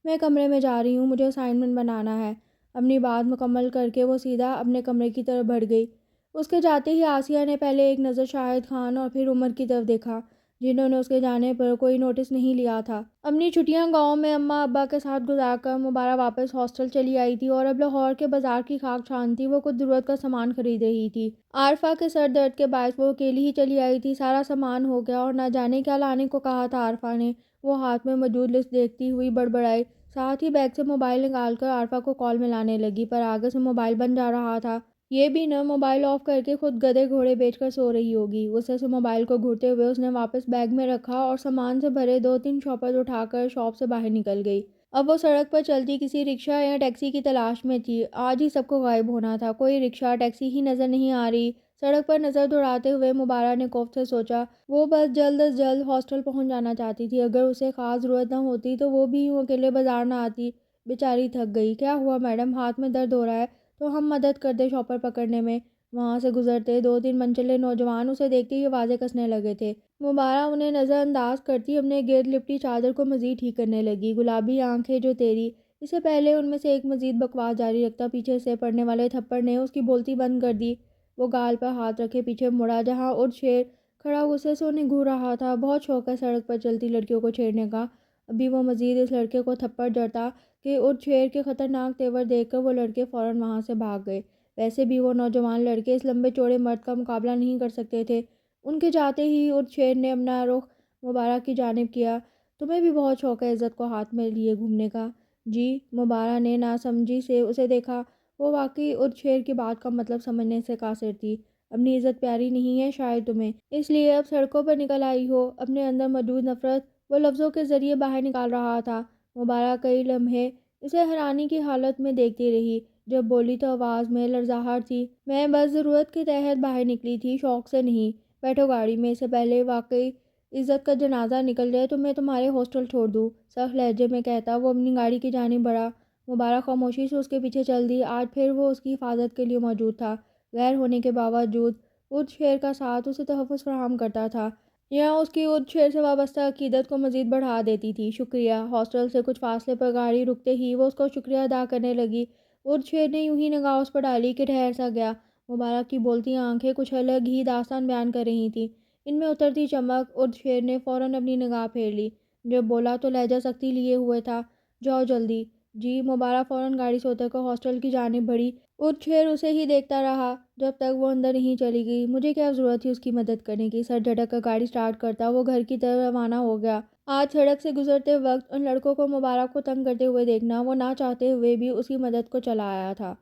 میں کمرے میں جا رہی ہوں، مجھے اسائنمنٹ بنانا ہے۔ اپنی بات مکمل کر کے وہ سیدھا اپنے کمرے کی طرف بڑھ گئی۔ اس کے جاتے ہی آسیہ نے پہلے ایک نظر شاہد خان اور پھر عمر کی طرف دیکھا، جنہوں نے اس کے جانے پر کوئی نوٹس نہیں لیا تھا۔ اپنی چھٹیاں گاؤں میں اماں ابا کے ساتھ گزار کر مبارہ واپس ہاسٹل چلی آئی تھی اور اب لاہور کے بازار کی خاک چھان تھی۔ وہ کچھ ضرورت کا سامان خرید رہی تھی۔ عارفہ کے سر درد کے باعث وہ اکیلی ہی چلی آئی تھی۔ سارا سامان ہو گیا اور نہ جانے کیا لانے کو کہا تھا عارفہ نے۔ وہ ہاتھ میں موجود لسٹ دیکھتی ہوئی بڑبڑائی، ساتھ ہی بیگ سے موبائل نکال کر عارفہ کو کال ملانے لگی، پر آگے سے موبائل بند جا رہا تھا۔ یہ بھی نہ موبائل آف کر کے خود گدھے گھوڑے بیچ کر سو رہی ہوگی۔ غصے سے موبائل کو گھورتے ہوئے اس نے واپس بیگ میں رکھا اور سامان سے بھرے 2-3 شاپرز اٹھا کر شاپ سے باہر نکل گئی۔ اب وہ سڑک پر چلتی کسی رکشہ یا ٹیکسی کی تلاش میں تھی۔ آج ہی سب کو غائب ہونا تھا، کوئی رکشہ ٹیکسی ہی نظر نہیں آ رہی۔ سڑک پر نظر دوڑاتے ہوئے مبارہ نے کوفت سے سوچا، وہ بس جلد از جلد ہاسٹل پہنچ جانا چاہتی تھی۔ اگر اسے خاص ضرورت نہ ہوتی تو وہ بھی یوں اکیلے بازار نہ آتی۔ بیچاری تھک گئی۔ کیا ہوا میڈم، ہاتھ میں درد ہو رہا ہے تو ہم مدد کر دیں شاپر پکڑنے میں۔ وہاں سے گزرتے 2-3 منچلے نوجوان اسے دیکھتے ہی آوازیں کسنے لگے تھے۔ مبارہ انہیں نظر انداز کرتی اپنے گرد لپٹی چادر کو مزید ٹھیک کرنے لگی۔ گلابی آنکھیں جو تیری۔ اس سے پہلے ان میں سے ایک مزید بکواس جاری رکھتا پیچھے سے پڑنے والے تھپڑ نے اس کی بولتی بند کر دی۔ وہ گال پر ہاتھ رکھے پیچھے مڑا جہاں ارد شیر کھڑا غصے سے انہیں گھور رہا تھا۔ بہت شوق ہے سڑک پر چلتی لڑکیوں کو چھیڑنے کا۔ ابھی وہ مزید اس لڑکے کو تھپڑ جڑتا کہ ارد شیر کے خطرناک تیور دیکھ کر وہ لڑکے فوراً وہاں سے بھاگ گئے۔ ویسے بھی وہ نوجوان لڑکے اس لمبے چوڑے مرد کا مقابلہ نہیں کر سکتے تھے۔ ان کے جاتے ہی ارد شیر نے اپنا رخ مبارہ کی جانب کیا۔ تمہیں بھی بہت شوق ہے عزت کو ہاتھ میں لیے گھومنے کا؟ جی، مبارہ نے ناسمجھی سے اسے دیکھا۔ وہ واقعی ارد شیر کی بات کا مطلب سمجھنے سے قاصر تھی۔ اپنی عزت پیاری نہیں ہے شاید تمہیں، اس لیے اب سڑکوں پر نکل آئی ہو؟ اپنے اندر موجود نفرت وہ لفظوں کے ذریعے باہر نکال رہا تھا۔ مبارہ کئی لمحے اسے حیرانی کی حالت میں دیکھتی رہی۔ جب بولی تو آواز میں لرزاہٹ تھی۔ میں بس ضرورت کے تحت باہر نکلی تھی، شوق سے نہیں۔ بیٹھو گاڑی میں، اس سے پہلے واقعی عزت کا جنازہ نکل جائے تو میں تمہارے ہاسٹل چھوڑ دوں، سخت لہجے میں کہتا وہ اپنی گاڑی کی جانب بڑھا۔ مبارہ خاموشی سے اس کے پیچھے چل دی۔ آج پھر وہ اس کی حفاظت کے لیے موجود تھا۔ غیر ہونے کے باوجود ارد شیر کا ساتھ اسے تحفظ فراہم کرتا تھا۔ یہاں اس کی ارد شیر سے وابستہ عقیدت کو مزید بڑھا دیتی تھی۔ شکریہ۔ ہاسٹل سے کچھ فاصلے پر گاڑی رکتے ہی وہ اس کو شکریہ ادا کرنے لگی۔ ارد شیر نے یوں ہی نگاہ اس پر ڈالی کہ ٹھہر سا گیا۔ مبارہ کی بولتی آنکھیں کچھ الگ ہی داستان بیان کر رہی تھیں۔ ان میں اترتی چمک۔ ارد شیر نے فوراً اپنی نگاہ پھیر لی۔ جب بولا تو لہجہ سختی لیے ہوئے تھا، جاؤ جلدی۔ جی، مبارہ فوراً گاڑی سے اتر کر ہاسٹل کی جانب بڑھی۔ ارد شیر اسے ہی دیکھتا رہا جب تک وہ اندر نہیں چلی گئی۔ مجھے کیا ضرورت تھی اس کی مدد کرنے کی؟ سر جھٹک کر گاڑی سٹارٹ کرتا وہ گھر کی طرف روانہ ہو گیا۔ آج سڑک سے گزرتے وقت ان لڑکوں کو مبارک کو تنگ کرتے ہوئے دیکھنا وہ نہ چاہتے ہوئے بھی اس کی مدد کو چلا آیا تھا۔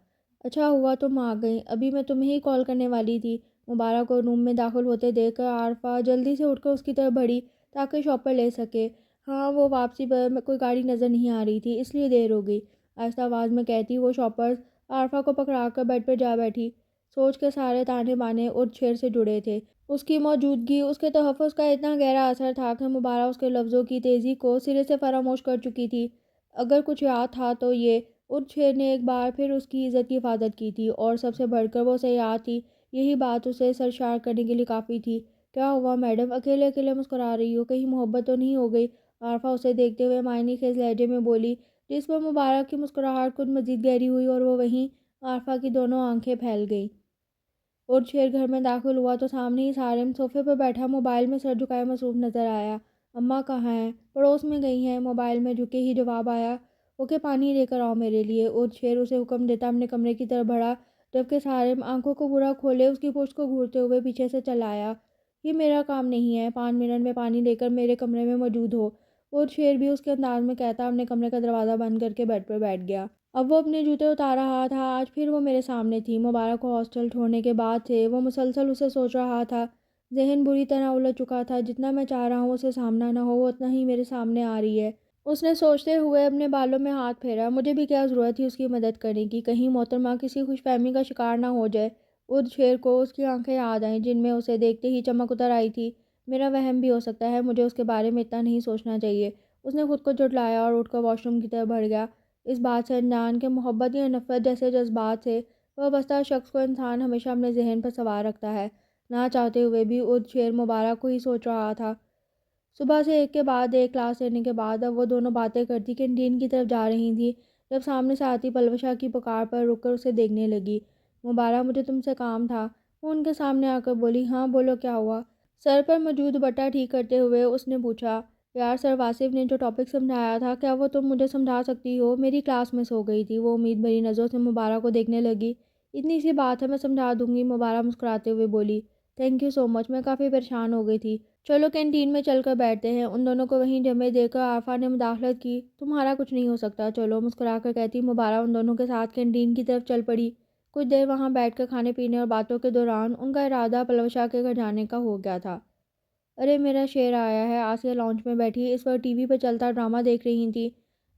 اچھا ہوا تم آ گئیں، ابھی میں تمہیں ہی کال کرنے والی تھی۔ مبارہ کو روم میں داخل ہوتے دیکھ کر عارفہ جلدی سے اٹھ کر اس کی طرف بڑھی تاکہ شاپر لے سکے۔ ہاں، وہ واپسی پر کوئی گاڑی نظر نہیں آ رہی تھی، اس لیے دیر ہو گئی، آہستہ آواز میں کہتی وہ شاپرز عارفہ کو پکڑا کر بیڈ پر جا بیٹھی۔ سوچ کے سارے تانے بانے ارد شیر سے جڑے تھے۔ اس کی موجودگی اس کے تحفظ کا اتنا گہرا اثر تھا کہ مبارہ اس کے لفظوں کی تیزی کو سرے سے فراموش کر چکی تھی۔ اگر کچھ یاد تھا تو یہ ارد شیر نے ایک بار پھر اس کی عزت کی حفاظت کی تھی، اور سب سے بڑھ کر وہ اسے یاد تھی۔ یہی بات اسے سرشار کرنے کے لیے کافی تھی۔ کیا ہوا میڈم، اکیلے اکیلے مسکرا رہی ہو؟ کہیں محبت تو نہیں ہو گئی؟ عارفہ اسے دیکھتے ہوئے معنی خیز لہجے میں بولی، جس پر مبارہ کی مسکراہٹ کچھ مزید گہری ہوئی اور وہ وہیں عارفہ کی دونوں آنکھیں پھیل گئیں۔ ارد شیر گھر میں داخل ہوا تو سامنے ہی سارم صوفے پر بیٹھا موبائل میں سر جھکائے مصروف نظر آیا۔ اماں کہاں ہیں؟ پڑوس میں گئی ہیں، موبائل میں جھکے ہی جواب آیا۔ اوکے، پانی لے کر آؤ میرے لیے۔ ارد شیر اسے حکم دیتا اپنے کمرے کی طرف بڑھا، جبکہ سارم آنکھوں کو برا کھولے اس کی پشت کو گھورتے ہوئے پیچھے سے چل آیا۔ یہ میرا کام نہیں ہے، 5 منٹ میں پانی لے کر میرے کمرے میں موجود ہو۔ ارد شیر بھی اس کے انداز میں کہتا اپنے کمرے کا دروازہ بند کر کے بیڈ پر بیٹھ گیا۔ اب وہ اپنے جوتے اتار رہا تھا۔ آج پھر وہ میرے سامنے تھی۔ مبارہ کو ہاسٹل چھوڑنے کے بعد سے وہ مسلسل اسے سوچ رہا تھا۔ ذہن بری طرح الجھ چکا تھا۔ جتنا میں چاہ رہا ہوں اسے سامنا نہ ہو، وہ اتنا ہی میرے سامنے آ رہی ہے۔ اس نے سوچتے ہوئے اپنے بالوں میں ہاتھ پھیرا۔ مجھے بھی کیا ضرورت تھی اس کی مدد کرنے کی؟ کہیں محترمہ کسی خوش فہمی کا شکار نہ ہو جائے۔ ارد شیر کو اس کی آنکھیں یاد آئیں جن میں اسے دیکھتے ہی چمک اتر آئی تھی۔ میرا وہم بھی ہو سکتا ہے، مجھے اس کے بارے میں اتنا نہیں سوچنا چاہیے۔ اس نے خود کو جھٹلایا اور اٹھ کر واش روم کی طرف بڑھ گیا، اس بات سے انجان کہ محبت یا نفرت جیسے جذبات سے وابستہ شخص کو انسان ہمیشہ اپنے ذہن پر سوار رکھتا ہے۔ نہ چاہتے ہوئے بھی ارد شیر مبارہ کو ہی سوچ رہا تھا۔ صبح سے ایک کے بعد ایک کلاس لینے کے بعد اب وہ دونوں باتیں کرتی کینٹین کی طرف جا رہی تھیں، جب سامنے سے آتی پلوشا کی پکار پر رک کر اسے دیکھنے لگی۔ مبارک، مجھے تم سے کام تھا۔ وہ ان کے سامنے آ کر بولی۔ ہاں بولو، کیا ہوا؟ سر پر موجود دوپٹہ ٹھیک کرتے ہوئے اس نے پوچھا۔ یار، سر واصف نے جو ٹاپک سمجھایا تھا، کیا وہ تم مجھے سمجھا سکتی ہو؟ میری کلاس مس ہو گئی تھی۔ وہ امید بھری نظروں سے مبارک کو دیکھنے لگی۔ اتنی سی بات ہے، میں سمجھا دوں گی، مبارک مسکراتے ہوئے بولی۔ تھینک یو سو مچ، میں کافی پریشان ہو گئی تھی۔ چلو کینٹین میں چل کر بیٹھتے ہیں۔ ان دونوں کو وہیں جمے دیکھ کر عارفہ نے مداخلت کی۔ تمہارا کچھ نہیں ہو سکتا، چلو، مسکرا کر کہتی مبارک ان دونوں کے ساتھ کینٹین کی طرف چل پڑی۔ کچھ دیر وہاں بیٹھ کر کھانے پینے اور باتوں کے دوران ان کا ارادہ پلوشا کے گھر جانے کا ہو گیا تھا۔ ارے میرا شیر آیا ہے۔ آسیہ لانچ میں بیٹھی اس وقت ٹی وی پہ چلتا ڈرامہ دیکھ رہی تھی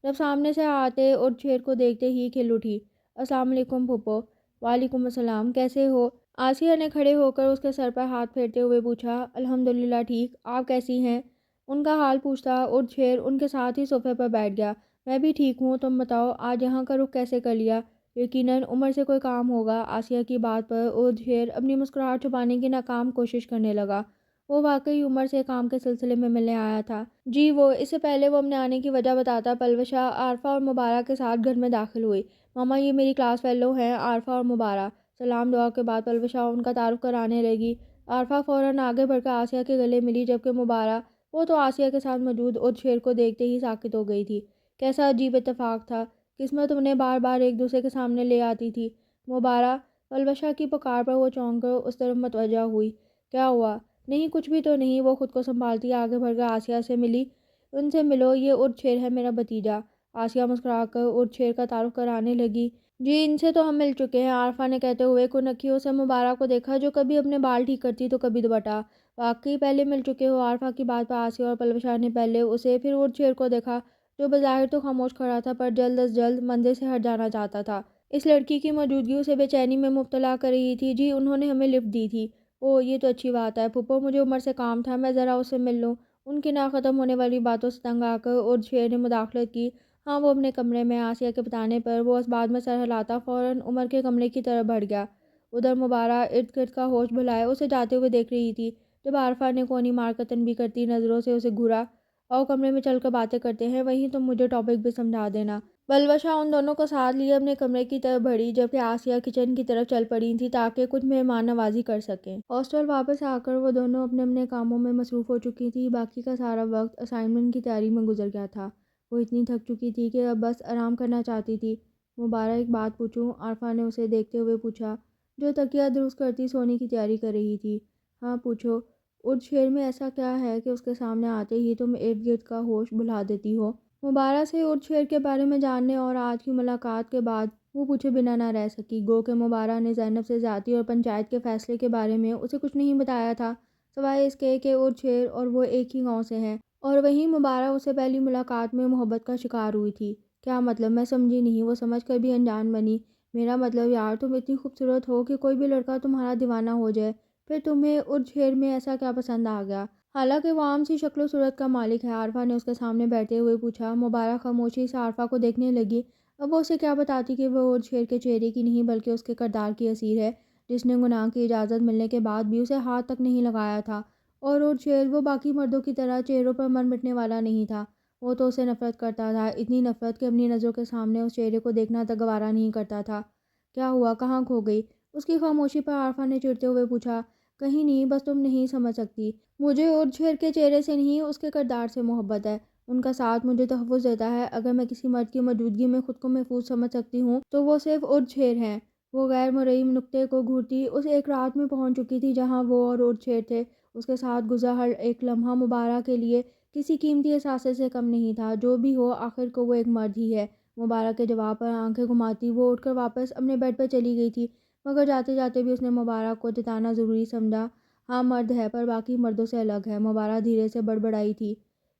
جب سامنے سے آتے اور شیر کو دیکھتے ہی کھل اٹھی۔ السلام علیکم پھوپھو۔ وعلیکم السلام، کیسے ہو؟ آسیہ نے کھڑے ہو کر اس کے سر پر ہاتھ پھیرتے ہوئے پوچھا۔ الحمدللہ ٹھیک، آپ کیسی ہیں؟ ان کا حال پوچھتا اور شیر ان کے ساتھ ہی صوفے پر بیٹھ گیا۔ میں بھی ٹھیک ہوں، تم بتاؤ آج یہاں کا رخ کیسے کر لیا؟ یقیناً عمر سے کوئی کام ہوگا۔ آسیہ کی بات پر اور شیر اپنی مسکراہٹ چھپانے کی ناکام کوشش کرنے لگا۔ وہ واقعی عمر سے کام کے سلسلے میں ملنے آیا تھا۔ جی وہ، اس سے پہلے وہ اپنے آنے کی وجہ بتاتا پلوشا عارفہ اور مبارک کے ساتھ گھر میں داخل ہوئی۔ ماما، یہ میری کلاس فیلو ہیں عارفہ اور مبارک۔ سلام دعا کے بعد پلوشا ان کا تعارف کرانے لگی۔ عارفہ فوراً آگے بڑھ کر آسیہ کے گلے ملی، جبکہ مبارک، وہ تو آسیہ کے ساتھ موجود اور شیر کو دیکھتے ہی ساکت ہو گئی تھی۔ کیسا عجیب اتفاق تھا، قسمت انہیں بار بار ایک دوسرے کے سامنے لے آتی تھی۔ مبارک، پلوشا کی پکار پر وہ چونک کر اس طرف متوجہ ہوئی۔ کیا ہوا؟ نہیں کچھ بھی تو نہیں، وہ خود کو سنبھالتی آگے بڑھ کر آسیہ سے ملی۔ ان سے ملو، یہ ارد شیر ہے، میرا بھتیجا۔ آسیہ مسکرا کر ارد شیر کا تعارف کرانے لگی۔ جی ان سے تو ہم مل چکے ہیں، عارفہ نے کہتے ہوئے کنکھیوں سے مبارک کو دیکھا، جو کبھی اپنے بال ٹھیک کرتی تو کبھی دوپٹہ۔ واقعی پہلے مل چکے ہو؟ عارفہ کی بات پر آسیہ اور پلوشا نے پہلے اسے پھر ارد شیر کو دیکھا، جو بظاہر تو خاموش کھڑا تھا پر جلد از جلد منظر سے ہٹ جانا چاہتا تھا۔ اس لڑکی کی موجودگی اسے بے چینی میں مبتلا کر رہی تھی۔ جی انہوں نے ہمیں لفٹ دی تھی۔ اوہ یہ تو اچھی بات ہے پھوپھو، مجھے عمر سے کام تھا، میں ذرا اس سے مل لوں۔ ان کی نہ ختم ہونے والی باتوں سے تنگ آ کر اور شیر نے مداخلت کی۔ ہاں وہ اپنے کمرے میں۔ آسیہ کے بتانے پر وہ اس بات میں سر ہلاتا فوراً عمر کے کمرے کی طرف بڑھ گیا۔ ادھر مبارک ارد گرد کا ہوش بھلائے اسے جاتے ہوئے دیکھ رہی تھی، جب عارفہ نے کونی مار کر تنبیہ کرتی نظروں سے اسے گھورا۔ آؤ کمرے میں چل کر باتیں کرتے ہیں، وہیں تم مجھے ٹاپک بھی سمجھا دینا۔ پلوشا ان دونوں کو ساتھ لیے اپنے کمرے کی طرف بڑھی، جبکہ آسیہ کچن کی طرف چل پڑی تھی تاکہ کچھ مہمان نوازی کر سکیں۔ ہاسٹل واپس آ کر وہ دونوں اپنے اپنے کاموں میں مصروف ہو چکی تھی۔ باقی کا سارا وقت اسائنمنٹ کی تیاری میں گزر گیا تھا۔ وہ اتنی تھک چکی تھی کہ اب بس آرام کرنا چاہتی تھی۔ مبارک، ایک بات پوچھوں؟ عارفہ نے اسے دیکھتے ہوئے پوچھا، جو تکیہ درست کرتی سونے کی تیاری کر رہی تھی۔ ہاں پوچھو۔ ارد شیر میں ایسا کیا ہے کہ اس کے سامنے آتے ہی تم ارد گرد کا ہوش بھلا دیتی ہو؟ مبارک سے ارد شیر کے بارے میں جاننے اور آج کی ملاقات کے بعد وہ پوچھے بنا نہ رہ سکی۔ گو کہ مبارک نے زینب سے زیادتی اور پنچایت کے فیصلے کے بارے میں اسے کچھ نہیں بتایا تھا، سوائے اس کے کہ ارد شیر اور وہ ایک ہی گاؤں سے ہیں، اور وہیں مبارک اسے پہلی ملاقات میں محبت کا شکار ہوئی تھی۔ کیا مطلب؟ میں سمجھی نہیں۔ وہ سمجھ کر بھی انجان بنی۔ میرا مطلب یار، تم اتنی خوبصورت ہو کہ کوئی بھی لڑکا تمہارا دیوانہ ہو جائے، پھر تمہیں ارد شیر میں ایسا کیا پسند آ گیا؟ حالانکہ وہ عام سی شکل و صورت کا مالک ہے، عارفہ نے اس کے سامنے بیٹھتے ہوئے پوچھا۔ مبارک خاموشی سے عارفہ کو دیکھنے لگی۔ اب وہ اسے کیا بتاتی کہ وہ ارد شیر کے چہرے کی نہیں بلکہ اس کے کردار کی اسیر ہے، جس نے گناہ کی اجازت ملنے کے بعد بھی اسے ہاتھ تک نہیں لگایا تھا۔ اور ارد شیر وہ باقی مردوں کی طرح چہروں پر مر مٹنے والا نہیں تھا، وہ تو اسے نفرت کرتا تھا، اتنی نفرت کہ اپنی نظروں کے سامنے اس چہرے کو دیکھنا تک گوارا نہیں کرتا تھا۔ کیا ہوا؟ کہاں کھو گئی؟ اس کی خاموشی پر عارفہ نے چڑھتے ہوئے پوچھا۔ کہیں نہیں، بس تم نہیں سمجھ سکتی، مجھے ارد شیر کے چہرے سے نہیں اس کے کردار سے محبت ہے۔ ان کا ساتھ مجھے تحفظ دیتا ہے۔ اگر میں کسی مرد کی موجودگی میں خود کو محفوظ سمجھ سکتی ہوں تو وہ صرف ارد شیر ہیں۔ وہ غیر مرئی نقطے کو گھورتی اس ایک رات میں پہنچ چکی تھی جہاں وہ اور ارد شیر تھے۔ اس کے ساتھ گزرا ہر ایک لمحہ مبارک کے لیے کسی قیمتی اثاثے سے کم نہیں تھا۔ جو بھی ہو، آخر کو وہ ایک مرد ہی ہے۔ مبارک کے جواب پر آنکھیں گھماتی وہ اٹھ کر واپس اپنے بیڈ پر چلی گئی تھی، مگر جاتے جاتے بھی اس نے مبارک کو جتانا ضروری سمجھا۔ ہاں مرد ہے، پر باقی مردوں سے الگ ہے، مبارک دھیرے سے بڑبڑائی تھی۔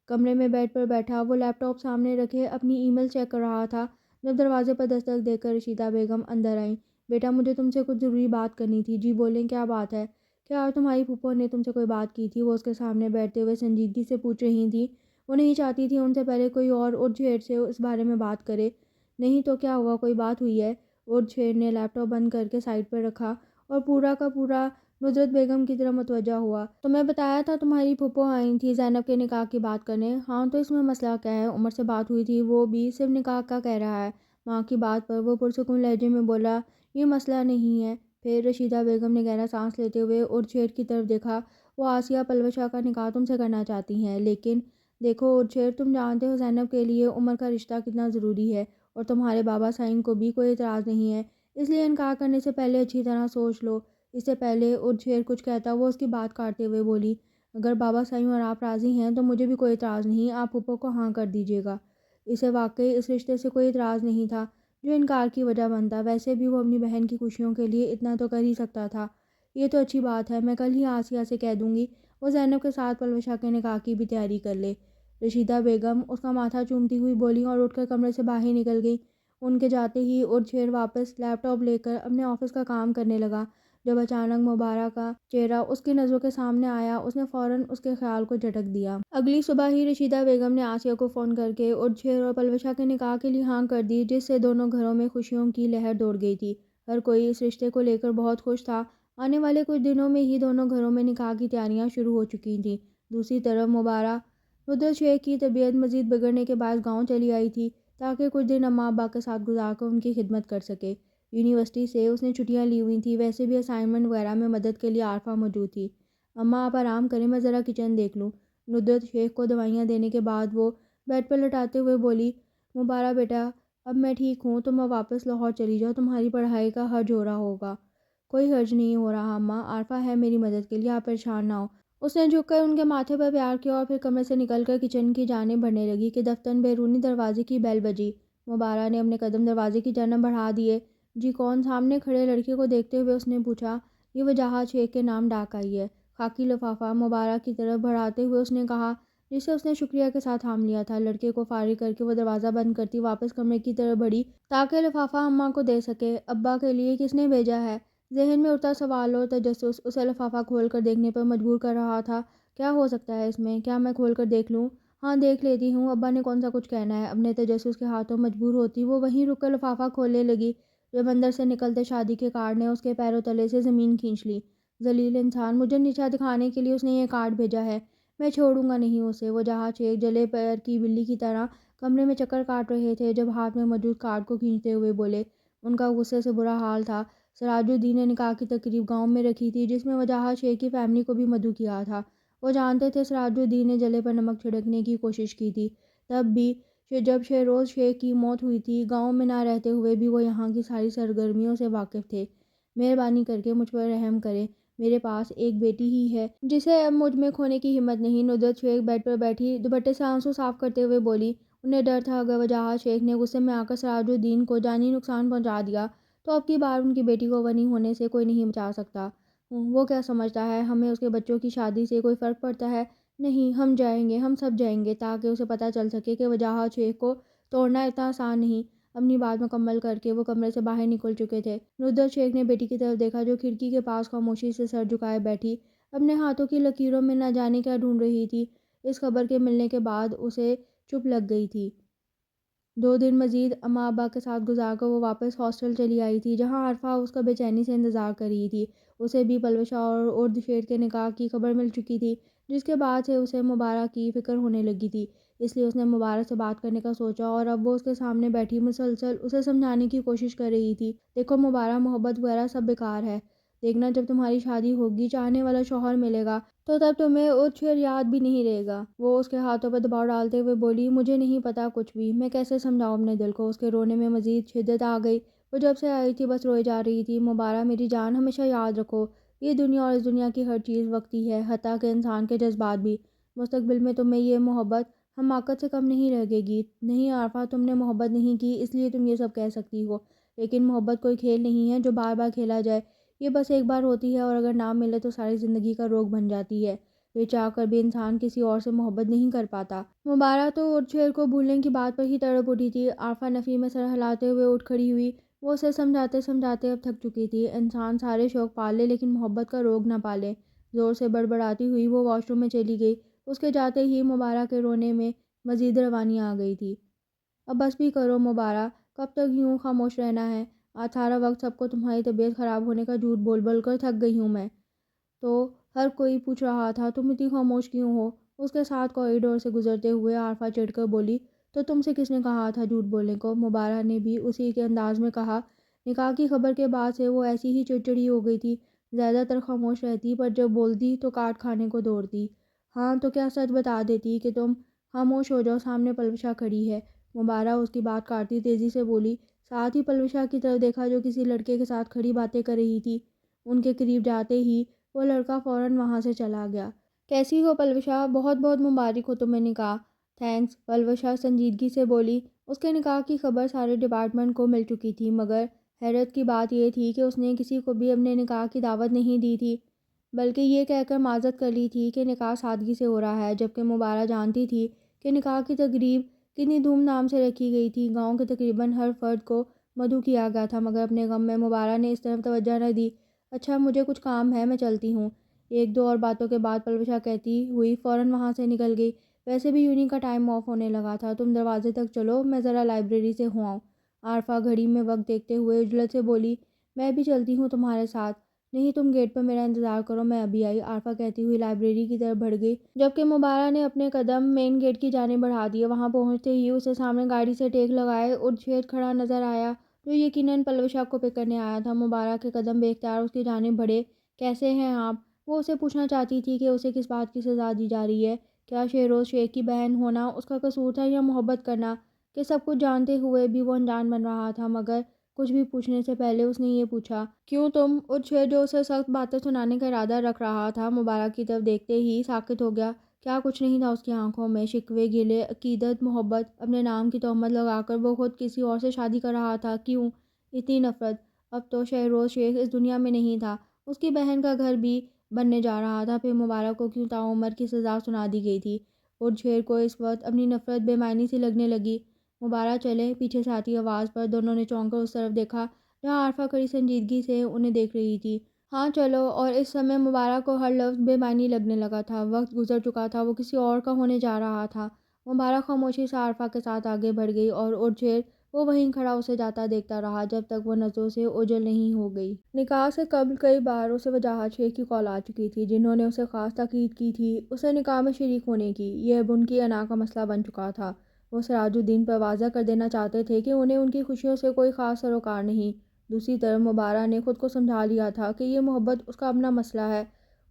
کمرے میں بیڈ پر بیٹھا وہ لیپ ٹاپ سامنے رکھے اپنی ای میل چیک کر رہا تھا، جب دروازے پر دستک دے کر رشیدہ بیگم اندر آئیں۔ بیٹا، مجھے تم سے کچھ ضروری بات کرنی تھی۔ جی بولیں، کیا بات ہے؟ کیا تمہاری پھوپھو نے تم سے کوئی بات کی تھی؟ وہ اس کے سامنے بیٹھتے ہوئے سنجیدگی سے پوچھ رہی تھی۔ وہ نہیں چاہتی تھی ان سے پہلے کوئی اور ارد شیر سے اس بارے میں بات کرے۔ نہیں تو کیا ہوا، کوئی بات ہوئی ہے؟ ارد شیر نے لیپ ٹاپ بند کر کے سائڈ پر رکھا اور پورا کا پورا نصرت بیگم کی طرف متوجہ ہوا۔ تمہیں بتایا تھا تمہاری پھوپھو آئی تھی زینب کے نکاح کی بات کرنے؟ ہاں تو اس میں مسئلہ کیا ہے؟ عمر سے بات ہوئی تھی، وہ بھی صرف نکاح کا کہہ رہا ہے۔ ماں کی بات پر وہ پرسکون لہجے میں بولا، یہ مسئلہ نہیں ہے۔ پھر رشیدہ بیگم نے گہرا سانس لیتے ہوئے ارچھیر کی طرف دیکھا۔ وہ آسیہ پلوشہ کا نکاح تم سے کرنا چاہتی ہیں، لیکن دیکھو ارچھیر، تم جانتے ہو زینب کے لیے عمر کا رشتہ کتنا ضروری ہے، اور تمہارے بابا سعین کو بھی کوئی اعتراض نہیں ہے، اس لیے انکار کرنے سے پہلے اچھی طرح سوچ لو۔ اس سے پہلے ارچھیر کچھ کہتا وہ اس کی بات کاٹتے ہوئے بولی، اگر بابا سعین اور آپ راضی ہیں تو مجھے بھی کوئی اعتراض نہیں، آپ پھپھو کو ہاں کر دیجیے گا۔ اسے واقعی اس رشتے سے کوئی اعتراض نہیں تھا جو انکار کی وجہ بنتا، ویسے بھی وہ اپنی بہن کی خوشیوں کے لیے اتنا تو کر ہی سکتا تھا۔ یہ تو اچھی بات ہے، میں کل ہی آسیہ سے کہہ دوں گی وہ زینب کے ساتھ پلوشہ کے نکاح کی بھی تیاری کر لے۔ رشیدہ بیگم اس کا ماتھا چومتی ہوئی بولی اور اٹھ کر کمرے سے باہر نکل گئی۔ ان کے جاتے ہی ارچھیر واپس لیپ ٹاپ لے کر اپنے آفس کا کام کرنے لگا۔ جب اچانک مبارک کا چہرہ اس کی نظروں کے سامنے آیا، اس نے فوراً اس کے خیال کو جھٹک دیا۔ اگلی صبح ہی رشیدہ بیگم نے آسیہ کو فون کر کے ارچھیر اور پلوشہ کے نکاح کے لیے ہاں کر دی، جس سے دونوں گھروں میں خوشیوں کی لہر دوڑ گئی تھی۔ ہر کوئی اس رشتے کو لے کر بہت خوش تھا۔ آنے والے کچھ دنوں میں ہی دونوں گھروں میں نکاح کی تیاریاں شروع ہو چکی تھیں۔ دوسری طرف مبارک ندرت شیخ کی طبیعت مزید بگڑنے کے باعث گاؤں چلی آئی تھی تاکہ کچھ دن اماں ابا کے ساتھ گزار کر ان کی خدمت کر سکے۔ یونیورسٹی سے اس نے چھٹیاں لی ہوئی تھیں، ویسے بھی اسائنمنٹ وغیرہ میں مدد کے لیے عارفہ موجود تھی۔ اماں آپ آرام کریں، میں ذرا کچن دیکھ لوں۔ ندرت شیخ کو دوائیاں دینے کے بعد وہ بیڈ پر لٹاتے ہوئے بولی، مبارک بیٹا، اب میں ٹھیک ہوں، تم اب واپس لاہور چلی جاؤ، تمہاری پڑھائی کا حرج ہو رہا ہوگا۔ کوئی حرج نہیں ہو رہا اماں، عارفہ ہے میری مدد کے لیے، آپ پریشان نہ ہو۔ اس نے جھک کر ان کے ماتھے پر پیار کیا اور پھر کمرے سے نکل کر کچن کی جانب بڑھنے لگی کہ دفتن بیرونی دروازے کی بیل بجی۔ مبارک نے اپنے قدم دروازے کی جانب بڑھا دیے۔ جی کون؟ سامنے کھڑے لڑکے کو دیکھتے ہوئے اس نے پوچھا۔ یہ وجاہت شیخ کے نام ڈاک آئی ہے۔ خاکی لفافہ مبارک کی طرف بڑھاتے ہوئے اس نے کہا، جسے اس نے شکریہ کے ساتھ تھام لیا تھا۔ لڑکے کو فارغ کر کے وہ دروازہ بند کرتی واپس کمرے کی طرف بڑھی تاکہ لفافہ اماں کو دے سکے۔ ابا کے لیے کس نے بھیجا ہے؟ ذہن میں اٹھتا سوال اور تجسس اسے لفافہ کھول کر دیکھنے پر مجبور کر رہا تھا۔ کیا ہو سکتا ہے اس میں؟ کیا میں کھول کر دیکھ لوں؟ ہاں دیکھ لیتی ہوں، ابا نے کون سا کچھ کہنا ہے؟ اپنے تجسس کے ہاتھوں مجبور ہوتی وہ وہیں رک کر لفافہ کھولنے لگی جب اندر سے نکلتے شادی کے کارڈ نے اس کے پیروں تلے سے زمین کھینچ لی۔ ذلیل انسان، مجھے نیچا دکھانے کے لیے اس نے یہ کارڈ بھیجا ہے، میں چھوڑوں گا نہیں اسے۔ وہ جہاں شیخ جلے پیر کی بلی کی طرح کمرے میں چکر کاٹ رہے تھے جب ہاتھ میں موجود کارڈ کو کھینچتے ہوئے بولے۔ ان کا غصے سے برا حال تھا۔ سراج الدین نے نکاح کی تقریب گاؤں میں رکھی تھی جس میں وجاہت شیخ کی فیملی کو بھی مدعو کیا تھا۔ وہ جانتے تھے سراج الدین نے جلے پر نمک چھڑکنے کی کوشش کی تھی۔ تب بھی جب شہروز شیخ کی موت ہوئی تھی، گاؤں میں نہ رہتے ہوئے بھی وہ یہاں کی ساری سرگرمیوں سے واقف تھے۔ مہربانی کر کے مجھ پر رحم کریں، میرے پاس ایک بیٹی ہی ہے جسے اب مجھ میں کھونے کی ہمت نہیں۔ ندرت شیخ بیڈ پر بیٹھی دوپٹے سے آنسو صاف کرتے ہوئے بولی۔ انہیں ڈر تھا اگر وجاہت شیخ نے غصے میں آ کر سراج الدین کو جانی نقصان پہنچا دیا تو اب کی بار ان کی بیٹی کو غنی ہونے سے کوئی نہیں بچا سکتا۔ وہ کیا سمجھتا ہے ہمیں اس کے بچوں کی شادی سے کوئی فرق پڑتا ہے؟ نہیں، ہم جائیں گے، ہم سب جائیں گے تاکہ اسے پتہ چل سکے کہ وجاہت شیخ کو توڑنا اتنا آسان نہیں۔ اپنی بات مکمل کر کے وہ کمرے سے باہر نکل چکے تھے۔ ندرت شیخ نے بیٹی کی طرف دیکھا جو کھڑکی کے پاس خاموشی سے سر جھکائے بیٹھی اپنے ہاتھوں کی لکیروں میں نہ جانے کیا ڈھونڈ رہی تھی۔ اس خبر کے ملنے کے بعد اسے چپ لگ گئی تھی۔ 2 دن مزید اماں ابا کے ساتھ گزار کر وہ واپس ہاسٹل چلی آئی تھی جہاں عارفہ اس کا بے چینی سے انتظار کر رہی تھی۔ اسے بھی پلوشہ اور ارچھیر کے نکاح کی خبر مل چکی تھی جس کے بعد سے اسے مبارک کی فکر ہونے لگی تھی، اس لیے اس نے مبارک سے بات کرنے کا سوچا اور اب وہ اس کے سامنے بیٹھی مسلسل اسے سمجھانے کی کوشش کر رہی تھی۔ دیکھو مبارک، محبت وغیرہ سب بیکار ہے، دیکھنا جب تمہاری شادی ہوگی، چاہنے والا شوہر ملے گا تو تب تمہیں ارچھیر یاد بھی نہیں رہے گا۔ وہ اس کے ہاتھوں پر دباؤ ڈالتے ہوئے بولی، مجھے نہیں پتا کچھ بھی، میں کیسے سمجھاؤں اپنے دل کو؟ اس کے رونے میں مزید شدت آ گئی۔ وہ جب سے آئی تھی بس روئے جا رہی تھی۔ مبارک میری جان، ہمیشہ یاد رکھو یہ دنیا اور اس دنیا کی ہر چیز وقتی ہے، حتیٰ کہ انسان کے جذبات بھی۔ مستقبل میں تمہیں یہ محبت حماقت سے کم نہیں لگے گی۔ نہیں عارفہ، تم نے محبت نہیں کی اس لیے تم یہ سب کہہ سکتی ہو، لیکن محبت کوئی کھیل نہیں ہے جو بار بار کھیلا جائے، یہ بس ایک بار ہوتی ہے اور اگر نہ ملے تو ساری زندگی کا روگ بن جاتی ہے۔ یہ چاہ کر بھی انسان کسی اور سے محبت نہیں کر پاتا۔ مبارک تو ارچھیر کو بھولنے کی بات پر ہی تڑپ اٹھی تھی۔ عارفہ نفی میں سر ہلاتے ہوئے اٹھ کھڑی ہوئی۔ وہ اسے سمجھاتے سمجھاتے اب تھک چکی تھی۔ انسان سارے شوق پال لے لیکن محبت کا روگ نہ پالے۔ زور سے بڑبڑاتی ہوئی وہ واش روم میں چلی گئی۔ اس کے جاتے ہی مبارک کے رونے میں مزید روانی آ گئی تھی۔ اب بس بھی کرو مبارک، کب تک یوں خاموش رہنا ہے؟ آج سارا وقت سب کو تمہاری طبیعت خراب ہونے کا جھوٹ بول بول کر تھک گئی ہوں میں تو۔ ہر کوئی پوچھ رہا تھا تم اتنی خاموش کیوں ہو؟ اس کے ساتھ کوریڈور سے گزرتے ہوئے عارفہ چڑھ کر بولی، تو تم سے کس نے کہا تھا جھوٹ بولنے کو؟ مبارہ نے بھی اسی کے انداز میں کہا۔ نکاح کی خبر کے بعد سے وہ ایسی ہی چڑچڑی ہو گئی تھی، زیادہ تر خاموش رہتی، پر جب بولتی تو کاٹ کھانے کو دوڑتی۔ ہاں تو کیا سچ بتا دیتی کہ تم خاموش ہو جاؤ، سامنے پلوشا کھڑی ہے۔ مبارہ اس کی بات کاٹتی تیزی سے بولی، ساتھ ہی پلوشا کی طرف دیکھا جو کسی لڑکے کے ساتھ کھڑی باتیں کر رہی تھی۔ ان کے قریب جاتے ہی وہ لڑکا فوراً وہاں سے چلا گیا۔ کیسی ہو پلوشا؟ بہت بہت مبارک ہو تمہیں نکاح۔ تھینکس، پلوشا سنجیدگی سے بولی۔ اس کے نکاح کی خبر سارے ڈپارٹمنٹ کو مل چکی تھی، مگر حیرت کی بات یہ تھی کہ اس نے کسی کو بھی اپنے نکاح کی دعوت نہیں دی تھی، بلکہ یہ کہہ کر معذرت کر لی تھی کہ نکاح سادگی سے ہو رہا ہے، جبکہ مبارہ جانتی تھی کہ نکاح کی تقریب کتنی دھوم دھام سے رکھی گئی تھی۔ گاؤں کے تقریباً ہر فرد کو مدعو کیا گیا تھا، مگر اپنے غم میں مبارہ نے اس طرف توجہ نہ دی۔ اچھا مجھے کچھ کام ہے، میں چلتی ہوں۔ ایک دو اور باتوں کے بعد پلوشا کہتی ہوئی فوراً وہاں سے نکل گئی۔ ویسے بھی یونی کا ٹائم آف ہونے لگا تھا، تم دروازے تک چلو، میں ذرا لائبریری سے ہو آؤں۔ عارفہ گھڑی میں وقت دیکھتے ہوئے عجلت سے بولی، میں بھی چلتی ہوں تمہارے ساتھ۔ نہیں تم گیٹ پر میرا انتظار کرو، میں ابھی آئی، عارفہ کہتی ہوئی لائبریری کی طرف بڑھ گئی، جبکہ مبارہ نے اپنے قدم مین گیٹ کی جانب بڑھا دیے۔ وہاں پہنچتے ہی اسے سامنے گاڑی سے ٹیک لگائے ارد کھڑا نظر آیا، جو یقیناً پلوشا کو پک کرنے آیا تھا۔ مبارہ کے قدم بے اختیار اس کی جانب بڑھے۔ کیسے ہیں آپ؟ وہ اسے پوچھنا چاہتی تھی کہ اسے کس بات کی سزا دی جا رہی ہے۔ کیا شہروز شیخ کی بہن ہونا اس کا قصور تھا، یا محبت کرنا؟ کہ سب کچھ جانتے ہوئے بھی وہ انجان بن رہا تھا، مگر کچھ بھی پوچھنے سے پہلے اس نے یہ پوچھا، کیوں تم؟ جو اسے سخت باتیں سنانے کا ارادہ رکھ رہا تھا، مبارہ کی طرف دیکھتے ہی ساکت ہو گیا۔ کیا کچھ نہیں تھا اس کی آنکھوں میں؟ شکوے، گلے، عقیدت، محبت؟ اپنے نام کی تہمت لگا کر وہ خود کسی اور سے شادی کر رہا تھا، کیوں اتنی نفرت؟ اب تو شہروز شیخ اس دنیا میں نہیں تھا، اس کی بہن کا گھر بھی بننے جا رہا تھا، پھر مبارہ کو کیوں تعمر کی سزا سنا دی گئی تھی؟ اور شیر کو اس وقت اپنی نفرت بے معنی سی لگنے لگی۔ مبارہ چلے، پیچھے سے آتی آواز پر دونوں نے چونک کر اس طرف دیکھا جہاں عارفہ کڑی سنجیدگی سے انہیں دیکھ رہی تھی۔ ہاں چلو، اور اس سمے مبارہ کو ہر لفظ بے معنی لگنے لگا تھا، وقت گزر چکا تھا، وہ کسی اور کا ہونے جا رہا تھا۔ مبارہ خاموشی سے عارفہ کے ساتھ آگے بڑھ گئی اور شیر وہ وہیں کھڑا اسے جاتا دیکھتا رہا جب تک وہ نظروں سے اوجھل نہیں ہو گئی۔ نکاح سے قبل کئی بار اسے وجاہت شیخ کی کال آ چکی تھی، جنہوں نے اسے خاص تاکید کی تھی اسے نکاح میں شریک ہونے کی۔ یہ اب ان کی انا کا مسئلہ بن چکا تھا۔ وہ سراج الدین پر واضح کر دینا چاہتے تھے کہ انہیں ان کی خوشیوں سے کوئی خاص سروکار نہیں۔ دوسری طرف مبارہ نے خود کو سمجھا لیا تھا کہ یہ محبت اس کا اپنا مسئلہ ہے،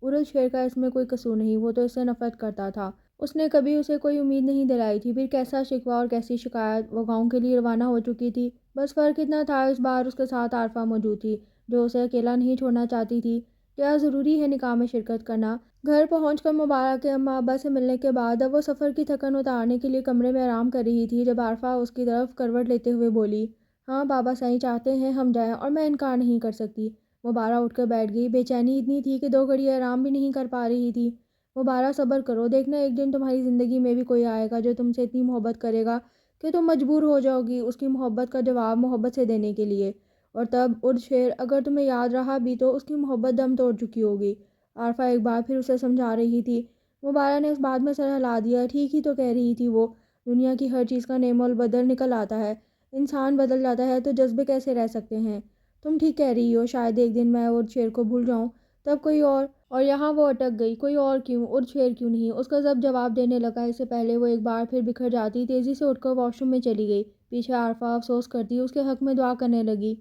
ارد شیر کا اس میں کوئی قصور نہیں، وہ تو اس سے نفرت کرتا تھا۔ اس نے کبھی اسے کوئی امید نہیں دلائی تھی، پھر کیسا شکوہ اور کیسی شکایت؟ وہ گاؤں کے لیے روانہ ہو چکی تھی، بس فرق اتنا تھا اس بار اس کے ساتھ عارفہ موجود تھی، جو اسے اکیلا نہیں چھوڑنا چاہتی تھی۔ کیا ضروری ہے نکاح میں شرکت کرنا؟ گھر پہنچ کر مبارہ کے اماں ابا سے ملنے کے بعد اب وہ سفر کی تھکن اتارنے کے لیے کمرے میں آرام کر رہی تھی، جب عارفہ اس کی طرف کروٹ لیتے ہوئے بولی، ہاں بابا سائیں چاہتے ہیں ہم جائیں اور میں انکار نہیں کر سکتی۔ مبارہ اٹھ کر بیٹھ گئی، بے چینی اتنی تھی کہ 2 گھڑی آرام بھی نہیں کر پا رہی تھی۔ مبارہ صبر کرو، دیکھنا ایک دن تمہاری زندگی میں بھی کوئی آئے گا جو تم سے اتنی محبت کرے گا کہ تم مجبور ہو جاؤ گی اس کی محبت کا جواب محبت سے دینے کے لیے، اور تب ارد شیر اگر تمہیں یاد رہا بھی تو اس کی محبت دم توڑ چکی ہوگی۔ عارفہ ایک بار پھر اسے سمجھا رہی تھی۔ مبارہ نے اس بات میں سر ہلا دیا، ٹھیک ہی تو کہہ رہی تھی وہ، دنیا کی ہر چیز کا نعم البدل نکل آتا ہے، انسان بدل جاتا ہے تو جذبے کیسے رہ سکتے ہیں؟ تم ٹھیک کہہ رہی ہو، شاید ایک دن میں ارد شیر کو بھول جاؤں، تب کوئی اور یہاں وہ اٹک گئی، کوئی اور کیوں؟ ارد شیر کیوں نہیں؟ اس کا ضبط جواب دینے لگا، اس سے پہلے وہ ایک بار پھر بکھر جاتی تیزی سے اٹھ کر واش روم میں چلی گئی۔ پیچھے عارفہ افسوس کرتی اس کے حق میں دعا کرنے لگی۔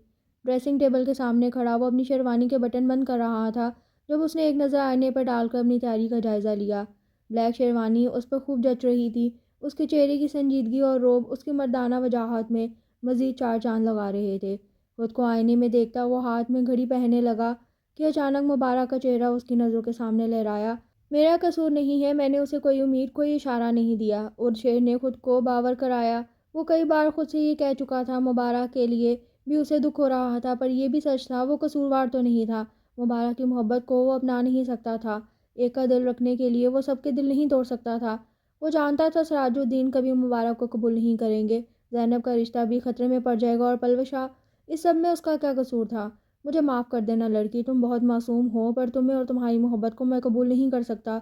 ڈریسنگ ٹیبل کے سامنے کھڑا وہ اپنی شیروانی کے بٹن بند کر رہا تھا جب اس نے ایک نظر آئینے پر ڈال کر اپنی تیاری کا جائزہ لیا۔ بلیک شیروانی اس پر خوب جچ رہی تھی، اس کے چہرے کی سنجیدگی اور روب اس کی مردانہ وجاہت میں مزید 4 چاند لگا رہے تھے۔ خود کو آئینے میں دیکھتا وہ ہاتھ میں گھڑی پہننے لگا کہ اچانک مبارہ کا چہرہ اس کی نظروں کے سامنے لہرایا۔ میرا قصور نہیں ہے، میں نے اسے کوئی امید، کوئی اشارہ نہیں دیا، ارد شیر نے خود کو باور کرایا۔ وہ کئی بار خود سے یہ کہہ چکا تھا، مبارہ کے لیے بھی اسے دکھ ہو رہا تھا، پر یہ بھی سچ تھا وہ قصوروار تو نہیں تھا۔ مبارہ کی محبت کو وہ اپنا نہیں سکتا تھا، ایک کا دل رکھنے کے لیے وہ سب کے دل نہیں توڑ سکتا تھا۔ وہ جانتا تھا سراج الدین کبھی مبارہ کو قبول نہیں کریں گے، زینب کا رشتہ بھی خطرے میں پڑ جائے گا، اور پلوشا، اس سب میں اس کا کیا قصور تھا؟ مجھے معاف کر دینا لڑکی، تم بہت معصوم ہو، پر تمہیں اور تمہاری محبت کو میں قبول نہیں کر سکتا۔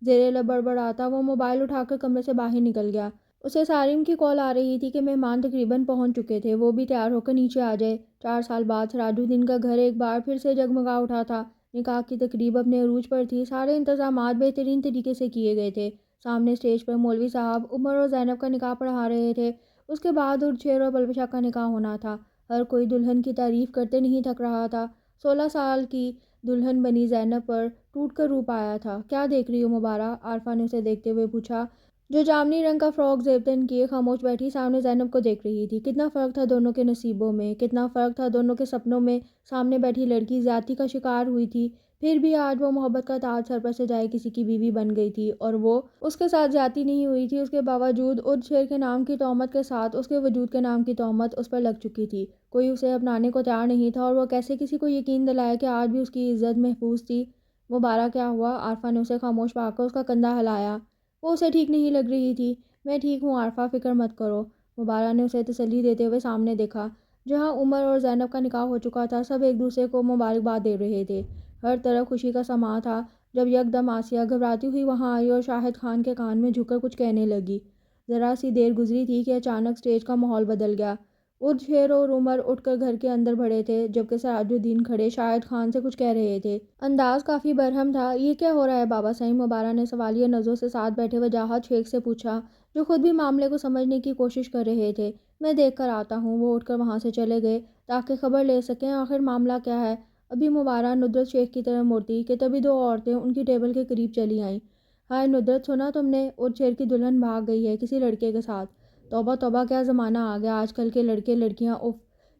زیر لب بڑبڑاتا وہ موبائل اٹھا کر کمرے سے باہر نکل گیا۔ اسے سارم کی کال آ رہی تھی کہ مہمان تقریباً پہنچ چکے تھے، وہ بھی تیار ہو کر نیچے آ جائے۔ 4 سال بعد سراج الدین کا گھر ایک بار پھر سے جگمگا اٹھا تھا۔ نکاح کی تقریب اپنے عروج پر تھی، سارے انتظامات بہترین طریقے سے کیے گئے تھے، سامنے اسٹیج پر مولوی صاحب عمر اور زینب کا نکاح پڑھا رہے تھے۔ اس کے بعد عرچھیر اور پلوشہ کا نکاح ہونا تھا۔ ہر کوئی دلہن کی تعریف کرتے نہیں تھک رہا تھا۔ 16 سال کی دلہن بنی زینب پر ٹوٹ کر روپ آیا تھا۔ کیا دیکھ رہی ہو مبارہ؟ عارفہ نے اسے دیکھتے ہوئے پوچھا، جو جامنی رنگ کا فراک زیب کیے خاموش بیٹھی سامنے زینب کو دیکھ رہی تھی۔ کتنا فرق تھا دونوں کے نصیبوں میں، کتنا فرق تھا دونوں کے سپنوں میں۔ سامنے بیٹھی لڑکی زیادتی کا شکار ہوئی تھی، پھر بھی آج وہ محبت کا تاج سر پر سجائے کسی کی بیوی بن گئی تھی، اور وہ اس کے ساتھ زیادتی نہیں ہوئی تھی۔ اس کے باوجود عرچھیر کے نام کی تہمت کے ساتھ اس کے وجود کے نام کی تہمت اس پر لگ چکی تھی۔ کوئی اسے اپنانے کو تیار نہیں تھا، اور وہ کیسے کسی کو یقین دلائے کہ آج بھی اس کی عزت محفوظ تھی۔ مبارہ کیا ہوا؟ عارفہ نے اسے خاموش پا کر اس کا کندھا ہلایا۔ وہ اسے ٹھیک نہیں لگ رہی تھی۔ میں ٹھیک ہوں عارفہ، فکر مت کرو۔ مبارہ نے اسے تسلی دیتے ہوئے سامنے دیکھا، جہاں عمر اور زینب کا نکاح ہو چکا تھا۔ سب ایک دوسرے کو مبارکباد دے رہے تھے، ہر طرف خوشی کا سماں تھا۔ جب یکدم آسیہ گھبراتی ہوئی وہاں آئی اور شاہد خان کے کان میں جھک کر کچھ کہنے لگی۔ ذرا سی دیر گزری تھی کہ اچانک اسٹیج کا ماحول بدل گیا۔ عرچھیر اور عمر اٹھ کر گھر کے اندر بڑھے تھے، جبکہ سراج الدین کھڑے شاہد خان سے کچھ کہہ رہے تھے۔ انداز کافی برہم تھا۔ یہ کیا ہو رہا ہے بابا صاحب؟ مبارہ نے سوالیہ نظروں سے ساتھ بیٹھے وجاہت شیخ سے پوچھا، جو خود بھی معاملے کو سمجھنے کی کوشش کر رہے تھے۔ میں دیکھ کر آتا ہوں۔ وہ اٹھ کر وہاں سے چلے گئے تاکہ خبر لے سکیں آخر معاملہ کیا ہے۔ ابھی مبارہ ندرت شیخ کی طرف مڑتی کہ تبھی دو عورتیں ان کی ٹیبل کے قریب چلی آئیں۔ ہائے ندرت، سنا تم نے؟ عرچھیر کی دلہن بھاگ گئی ہے کسی لڑکے کے ساتھ۔ توبہ توبہ، کیا زمانہ آ گیا آج کل کے لڑکے لڑکیاں، اف۔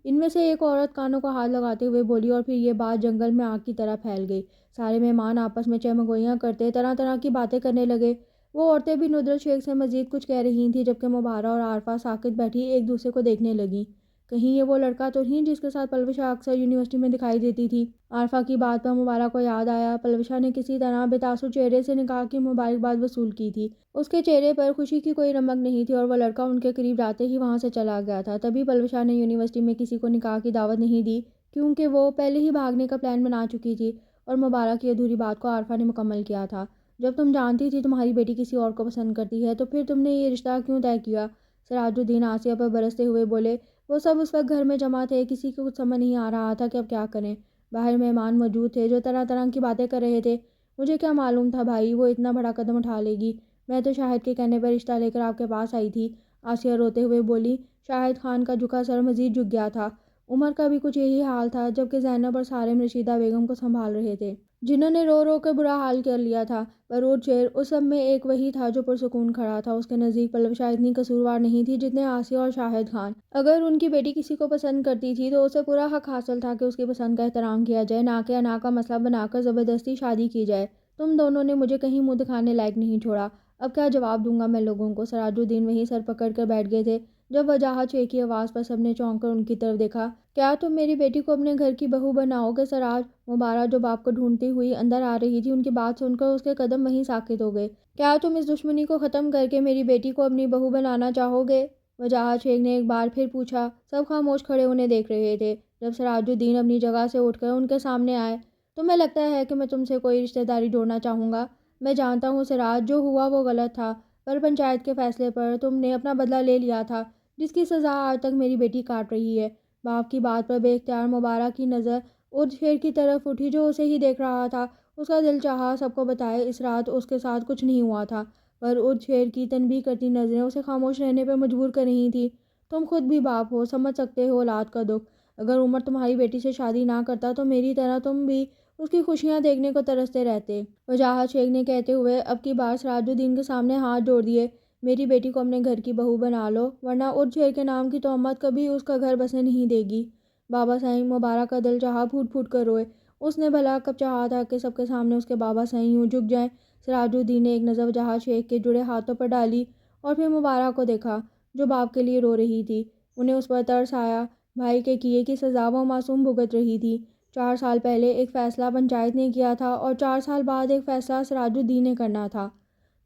ان میں سے ایک عورت کانوں کو ہاتھ لگاتے ہوئے بولی، اور پھر یہ بات جنگل میں آگ کی طرح پھیل گئی۔ سارے مہمان آپس میں چہمگوئیاں کرتے طرح طرح کی باتیں کرنے لگے۔ وہ عورتیں بھی ندرت شیخ سے مزید کچھ کہہ رہی تھیں، جبکہ مبارہ اور عارفہ ساکت بیٹھی ایک دوسرے کو دیکھنے لگیں۔ کہیں یہ وہ لڑکا تو نہیں جس کے ساتھ پلوشہ اکثر یونیورسٹی میں دکھائی دیتی تھی؟ عارفہ کی بات پر مبارہ کو یاد آیا، پلوشہ نے کسی طرح بے تاثر چہرے سے نکاح کی مبارکباد وصول کی تھی۔ اس کے چہرے پر خوشی کی کوئی رمق نہیں تھی، اور وہ لڑکا ان کے قریب جاتے ہی وہاں سے چلا گیا تھا۔ تبھی پلوشہ نے یونیورسٹی میں کسی کو نکاح کی دعوت نہیں دی، کیونکہ وہ پہلے ہی بھاگنے کا پلان بنا چکی تھی، اور مبارہ کی ادھوری بات کو عارفہ نے مکمل کیا تھا۔ جب تم جانتی تھی تمہاری بیٹی کسی اور کو پسند کرتی ہے، تو پھر تم نے یہ رشتہ کیوں طے کیا؟ سراج الدین آسیہ پر برستے ہوئے بولے۔ وہ سب اس وقت گھر میں جمع تھے، کسی کو کچھ سمجھ نہیں آ رہا تھا کہ اب کیا کریں۔ باہر مہمان موجود تھے جو طرح طرح کی باتیں کر رہے تھے۔ مجھے کیا معلوم تھا بھائی وہ اتنا بڑا قدم اٹھا لے گی؟ میں تو شاہد کے کہنے پر رشتہ لے کر آپ کے پاس آئی تھی، آسیہ روتے ہوئے بولی۔ شاہد خان کا جھکا سر مزید جھک گیا تھا۔ عمر کا بھی کچھ یہی حال تھا، جبکہ زینب اور سارم رشیدہ بیگم کو سنبھال رہے تھے، جنہوں نے رو رو کر برا حال کر لیا تھا۔ پر عرچھیر اس سب میں ایک وہی تھا جو پرسکون کھڑا تھا۔ اس کے نزدیک پلوشہ اتنی قصوروار نہیں تھی جتنے آسیہ اور شاہد خان۔ اگر ان کی بیٹی کسی کو پسند کرتی تھی تو اسے پورا حق حاصل تھا کہ اس کی پسند کا احترام کیا جائے، نہ کہ انا کا مسئلہ بنا کر زبردستی شادی کی جائے۔ تم دونوں نے مجھے کہیں منہ دکھانے لائق نہیں چھوڑا۔ اب کیا جواب دوں گا میں لوگوں کو؟ سراج الدین وہیں سر پکڑ کر بیٹھ گئے تھے۔ جب وجاہت شیخ کی آواز پر سب نے چونک کر ان کی طرف دیکھا۔ کیا تم میری بیٹی کو اپنے گھر کی بہو بناؤ گے سراج؟ مبارہ جو باپ کو ڈھونڈتی ہوئی اندر آ رہی تھی، ان کی بات سن کر اس کے قدم وہیں ساکت ہو گئے۔ کیا تم اس دشمنی کو ختم کر کے میری بیٹی کو اپنی بہو بنانا چاہو گے؟ وجاہت شیخ نے ایک بار پھر پوچھا۔ سب خاموش کھڑے انہیں دیکھ رہے تھے۔ جب سراج الدین اپنی جگہ سے اٹھ کر ان کے سامنے آئے، تمہیں لگتا ہے کہ میں تم سے کوئی رشتہ داری جوڑنا چاہوں گا؟ میں جانتا ہوں سراج، جو ہوا وہ غلط تھا، پر پنچایت کے فیصلے پر تم نے اپنا بدلہ لے لیا تھا، جس کی سزا آج تک میری بیٹی کاٹ رہی ہے۔ باپ کی بات پر بے اختیار مبارہ کی نظر عرچھیر کی طرف اٹھی، جو اسے ہی دیکھ رہا تھا۔ اس کا دل چاہا سب کو بتائے اس رات اس کے ساتھ کچھ نہیں ہوا تھا، پر عرچھیر کی تنبیہ کرتی نظریں اسے خاموش رہنے پر مجبور کر رہی تھیں۔ تم خود بھی باپ ہو، سمجھ سکتے ہو اولاد کا دکھ۔ اگر عمر تمہاری بیٹی سے شادی نہ کرتا تو میری طرح تم بھی اس کی خوشیاں دیکھنے کو ترستے رہتے۔ وجاہت شیخ نے کہتے ہوئے اب کی بار سراج الدین کے سامنے ہاتھ جوڑ دیے۔ میری بیٹی کو اپنے گھر کی بہو بنا لو، ورنہ عرچھیر کے نام کی تہمت کبھی اس کا گھر بسنے نہیں دے گی۔ بابا صاحب، مبارہ کا دل چاہا پھوٹ پھوٹ کر روئے۔ اس نے بھلا کب چاہا تھا کہ سب کے سامنے اس کے بابا صاحب یوں جھک جائیں؟ سراج الدین نے ایک نظر وجاہت شیخ کے جڑے ہاتھوں پر ڈالی، اور پھر مبارہ کو دیکھا جو باپ کے لیے رو رہی تھی۔ انہیں اس پر ترس آیا۔ بھائی کے کیے کی سزا وہ معصوم بھگت رہی تھی۔ 4 سال پہلے ایک فیصلہ پنچایت نے کیا تھا، اور 4 سال بعد ایک فیصلہ سراج الدین نے کرنا تھا،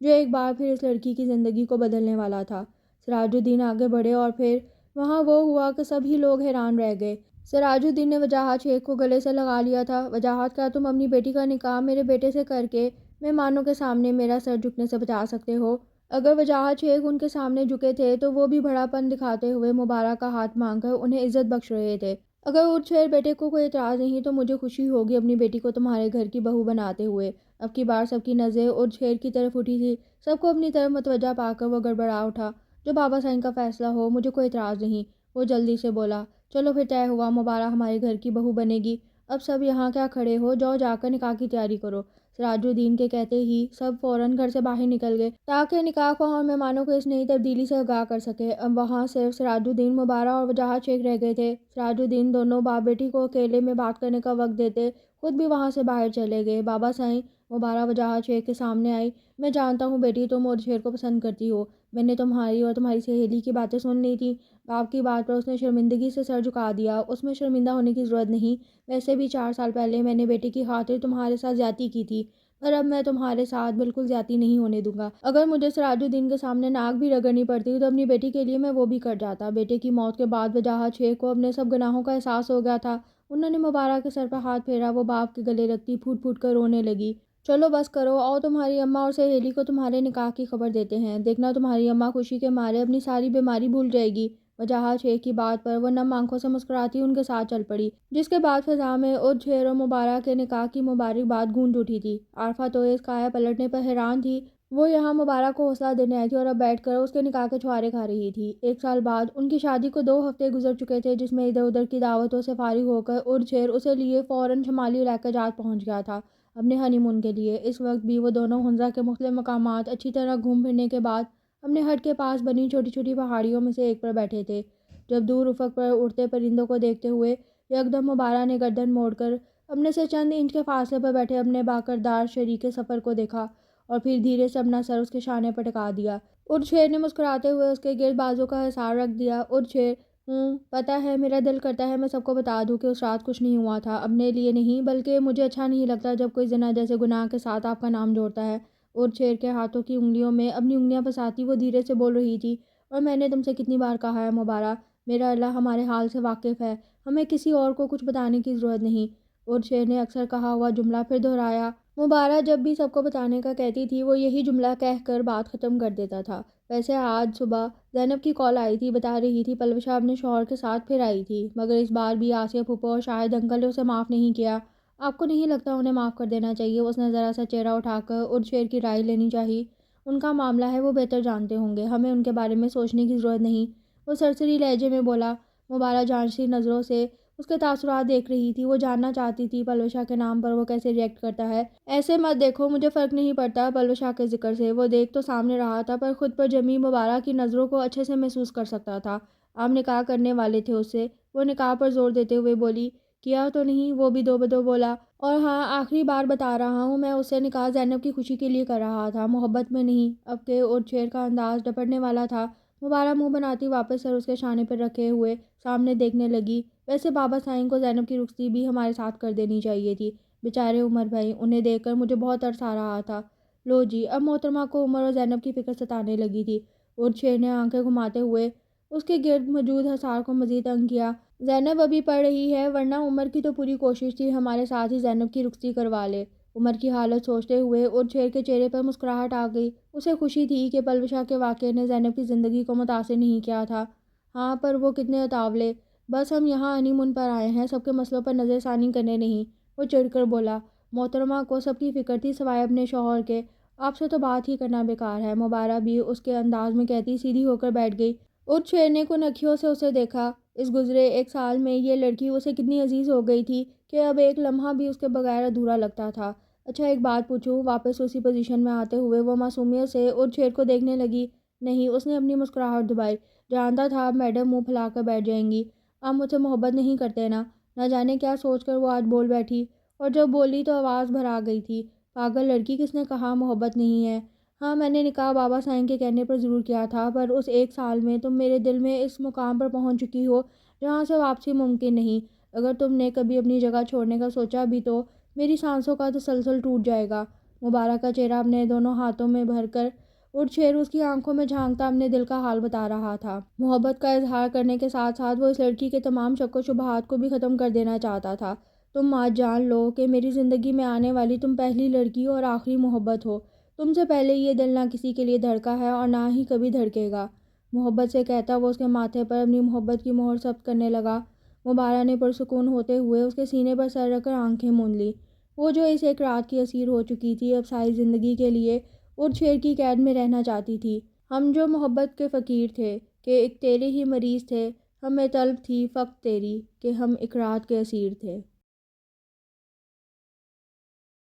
جو ایک بار پھر اس لڑکی کی زندگی کو بدلنے والا تھا۔ سراج الدین آگے بڑھے، اور پھر وہاں وہ ہوا کہ سبھی لوگ حیران رہ گئے۔ سراج الدین نے وجاہت شیخ کو گلے سے لگا لیا تھا۔ وجاہت، کیا تم اپنی بیٹی کا نکاح میرے بیٹے سے کر کے مہمانوں کے سامنے میرا سر جھکنے سے بچا سکتے ہو؟ اگر وجاہت شیخ ان کے سامنے جھکے تھے تو وہ بھی بڑا پن دکھاتے ہوئے مبارہ کا ہاتھ مانگ کر انہیں عزت بخش رہے تھے۔ اگر عرچھیر بیٹے کو کوئی اعتراض نہیں تو مجھے خوشی ہوگی اپنی بیٹی کو تمہارے گھر کی بہو بناتے ہوئے۔ اب کی بار سب کی نظریں اور شیر کی طرف اٹھی تھی۔ سب کو اپنی طرف متوجہ پا کر وہ گڑبڑا اٹھا۔ جو بابا سائن کا فیصلہ ہو، مجھے کوئی اعتراض نہیں، وہ جلدی سے بولا۔ چلو پھر طے ہوا، مبارک ہمارے گھر کی بہو بنے گی۔ اب سب یہاں کیا کھڑے ہو، جاؤ جا کر نکاح کی تیاری کرو۔ سراج الدین کے کہتے ہی سب فوراً گھر سے باہر نکل گئے تاکہ نکاح کو اور مہمانوں کو اس نئی تبدیلی سے آگاہ کر سکے۔ اب وہاں صرف سراج الدین، مبارک اور وجاہت شیخ رہ گئے تھے۔ سراج الدین دونوں باپ بیٹی کو اکیلے میں بات کرنے کا وقت دیتے خود بھی وہاں سے باہر چلے گئے۔ بابا سائیں، مبارک وجاہت شیخ کے سامنے آئی۔ میں جانتا ہوں بیٹی تم اور شیر کو پسند کرتی ہو، میں نے تمہاری اور تمہاری سہیلی کی باتیں سن لی تھی۔ باپ کی بات پر اس نے شرمندگی سے سر جھکا دیا۔ اس میں شرمندہ ہونے کی ضرورت نہیں، ویسے بھی 4 سال پہلے میں نے بیٹی کی خاطر تمہارے ساتھ زیادتی کی تھی، پر اب میں تمہارے ساتھ بالکل زیادتی نہیں ہونے دوں گا۔ اگر مجھے سراج الدین کے سامنے ناک بھی رگڑنی پڑتی تو اپنی بیٹی کے لیے میں وہ بھی کر جاتا۔ بیٹے کی موت کے بعد وجاہت شیخ کو اپنے سب گناہوں کا احساس ہو گیا تھا۔ انہوں نے مبارک کے سر پر ہاتھ پھیرا، وہ باپ کے گلے لگتی پھوٹ پھوٹ کر رونے لگی۔ چلو بس کرو، آؤ تمہاری اماں اور سہیلی کو تمہارے نکاح کی خبر دیتے ہیں، دیکھنا تمہاری اماں خوشی کے مارے اپنی ساری بیماری بھول جائے گی۔ وجاہت شیخ کی بات پر وہ نم آنکھوں سے مسکراتی ان کے ساتھ چل پڑی، جس کے بعد فضا میں عرض شیر اور مبارک کے نکاح کی مبارکباد گونج اٹھی تھی۔ عارفہ تو اس کایا پلٹنے پر حیران تھی۔ وہ یہاں مبارک کو حوصلہ دینے آئی تھی اور اب بیٹھ کر اس کے نکاح کے چھوارے کھا رہی تھی۔ 1 سال بعد ان کی شادی کو 2 ہفتے گزر چکے تھے، جس میں ادھر ادھر کی دعوتوں سے فارغ ہو کر عرض شیر اسے لیے فوراً شمالی علاقہ جات پہنچ گیا تھا اپنے ہنی مون کے لیے۔ اس وقت بھی وہ دونوں ہنزا کے مختلف مقامات اچھی طرح گھوم پھرنے کے بعد اپنے ہٹ کے پاس بنی چھوٹی چھوٹی پہاڑیوں میں سے ایک پر بیٹھے تھے، جب دور افق پر اڑتے پرندوں کو دیکھتے ہوئے یکدم مبارک نے گردن موڑ کر اپنے سے چند انچ کے فاصلے پر بیٹھے اپنے باکردار شریک سفر کو دیکھا اور پھر دھیرے سے اپنا سر اس کے شانے پر ٹکا دیا۔ عرض شیر نے مسکراتے ہوئے اس کے گرد بازو کا حصار رکھ دیا۔ عرض شیر: پتہ ہے، میرا دل کرتا ہے میں سب کو بتا دوں کہ اس رات کچھ نہیں ہوا تھا، اپنے لیے نہیں بلکہ مجھے اچھا نہیں لگتا جب کوئی زنا جیسے گناہ کے ساتھ آپ کا نام جوڑتا ہے۔ عرض شیر کے ہاتھوں کی انگلیوں میں اپنی انگلیاں پھنساتی وہ دھیرے سے بول رہی تھی، اور میں نے تم سے کتنی بار کہا ہے مبارک، میرا اللہ ہمارے حال سے واقف ہے، ہمیں کسی اور کو کچھ بتانے کی ضرورت نہیں۔ عرض شیر نے اکثر کہا ہوا جملہ پھر دہرایا۔ مبارک جب بھی سب کو بتانے کا کہتی تھی وہ یہی جملہ کہہ کر بات ختم کر دیتا تھا۔ ویسے آج صبح زینب کی کال آئی تھی، بتا رہی تھی پلوشہ اپنے شوہر کے ساتھ پھر آئی تھی، مگر اس بار بھی آسیہ پھپھو اور شاہد انکل نے اسے معاف نہیں کیا۔ آپ کو نہیں لگتا انہیں معاف کر دینا چاہیے؟ اس نے ذرا سا چہرہ اٹھا کر عرض شیر کی رائے لینی چاہی۔ ان کا معاملہ ہے، وہ بہتر جانتے ہوں گے، ہمیں ان کے بارے میں سوچنے کی ضرورت نہیں، وہ سرسری لہجے میں بولا۔ مبارک جانچتی نظروں سے اس کے تاثرات دیکھ رہی تھی، وہ جاننا چاہتی تھی پلوشہ کے نام پر وہ کیسے ری ایکٹ کرتا ہے۔ ایسے مت دیکھو، مجھے فرق نہیں پڑتا پلوشہ کے ذکر سے، وہ دیکھ تو سامنے رہا تھا پر خود پر جمی مبارک کی نظروں کو اچھے سے محسوس کر سکتا تھا۔ آپ نکاح کرنے والے تھے اس سے؟ وہ نکاح پر زور دیتے ہوئے بولی۔ کیا تو نہیں، وہ بھی دو بدو بولا۔ اور ہاں، آخری بار بتا رہا ہوں، میں اس سے نکاح زینب کی خوشی کے لیے کر رہا تھا، محبت میں نہیں۔ اب کہ عرض شیر کا انداز ڈپٹنے والا تھا، مبارک منہ بناتی واپس سر اس کے شانے پر رکھے ہوئے سامنے دیکھنے لگی۔ ویسے بابا سائیں کو زینب کی رخصتی بھی ہمارے ساتھ کر دینی چاہیے تھی، بیچارے عمر بھائی، انہیں دیکھ کر مجھے بہت ترس آ رہا تھا۔ لو جی، اب محترمہ کو عمر اور زینب کی فکر ستانے لگی تھی۔ عرض شیر نے آنکھیں گھماتے ہوئے اس کے گرد موجود حصار کو مزید تنگ کیا۔ زینب ابھی پڑھ رہی ہے، ورنہ عمر کی تو پوری کوشش تھی ہمارے ساتھ ہی زینب کی رخصتی کروا لے۔ عمر کی حالت سوچتے ہوئے عرض شیر کے چہرے پر مسکراہٹ آ گئی۔ اسے خوشی تھی کہ پلوشہ کے واقعے نے زینب کی زندگی کو متاثر نہیں کیا تھا۔ ہاں، پر وہ کتنے اتاولے، بس ہم یہاں ہنی مون پر آئے ہیں، سب کے مسئلوں پر نظر ثانی کرنے نہیں، وہ چڑھ کر بولا۔ محترمہ کو سب کی فکر تھی سوائے اپنے شوہر کے، آپ سے تو بات ہی کرنا بیکار ہے۔ مبارک بھی اس کے انداز میں کہتی سیدھی ہو کر بیٹھ گئی۔ عرض شیر نے کن اکھیوں سے اسے دیکھا۔ اس گزرے 1 سال میں یہ لڑکی اسے کتنی عزیز ہو گئی تھی کہ اب ایک لمحہ بھی اس کے بغیر ادھورا لگتا تھا۔ اچھا ایک بات پوچھوں؟ واپس اسی پوزیشن میں آتے ہوئے وہ معصومیت سے عرض شیر کو دیکھنے لگی۔ نہیں، اس نے اپنی مسکراہٹ دبائی، جانتا تھا اب میڈم منہ پھیلا کر بیٹھ جائیں گی۔ آپ مجھ سے محبت نہیں کرتے نا؟ نہ جانے کیا سوچ کر وہ آج بول بیٹھی، اور جب بولی تو آواز بھر آ گئی تھی۔ پاگل لڑکی، کس نے کہا محبت نہیں ہے؟ ہاں، میں نے نکاح بابا سائیں کے کہنے پر ضرور کیا تھا، پر اس 1 سال میں تم میرے دل میں اس مقام پر پہنچ چکی ہو جہاں سے واپسی ممکن نہیں۔ اگر تم نے کبھی اپنی جگہ چھوڑنے کا سوچا بھی تو میری سانسوں کا تسلسل ٹوٹ جائے گا۔ مبارک کا چہرہ اپنے دونوں ہاتھوں میں بھر کر عرض شیر اس کی آنکھوں میں جھانکتا اپنے دل کا حال بتا رہا تھا۔ محبت کا اظہار کرنے کے ساتھ ساتھ وہ اس لڑکی کے تمام شک و شبہات کو بھی ختم کر دینا چاہتا تھا۔ تم آج جان لو کہ میری زندگی میں آنے والی تم پہلی لڑکی اور آخری محبت ہو، تم سے پہلے یہ دل نہ کسی کے لیے دھڑکا ہے اور نہ ہی کبھی دھڑکے گا۔ محبت سے کہتا وہ اس کے ماتھے پر اپنی محبت کی مہر ثبت کرنے لگا۔ مبارک نے پرسکون ہوتے ہوئے اس کے سینے پر سر رکھ کر آنکھیں موند لی۔ وہ جو اس اقرار کی اسیر ہو چکی تھی، اب ساری زندگی کے لیے اور شیر کی قید میں رہنا چاہتی تھی۔ ہم جو محبت کے فقیر تھے کہ ایک تیرے ہی مریض تھے، ہمیں طلب تھی فقط تیری کہ ہم اقرار کے اسیر تھے۔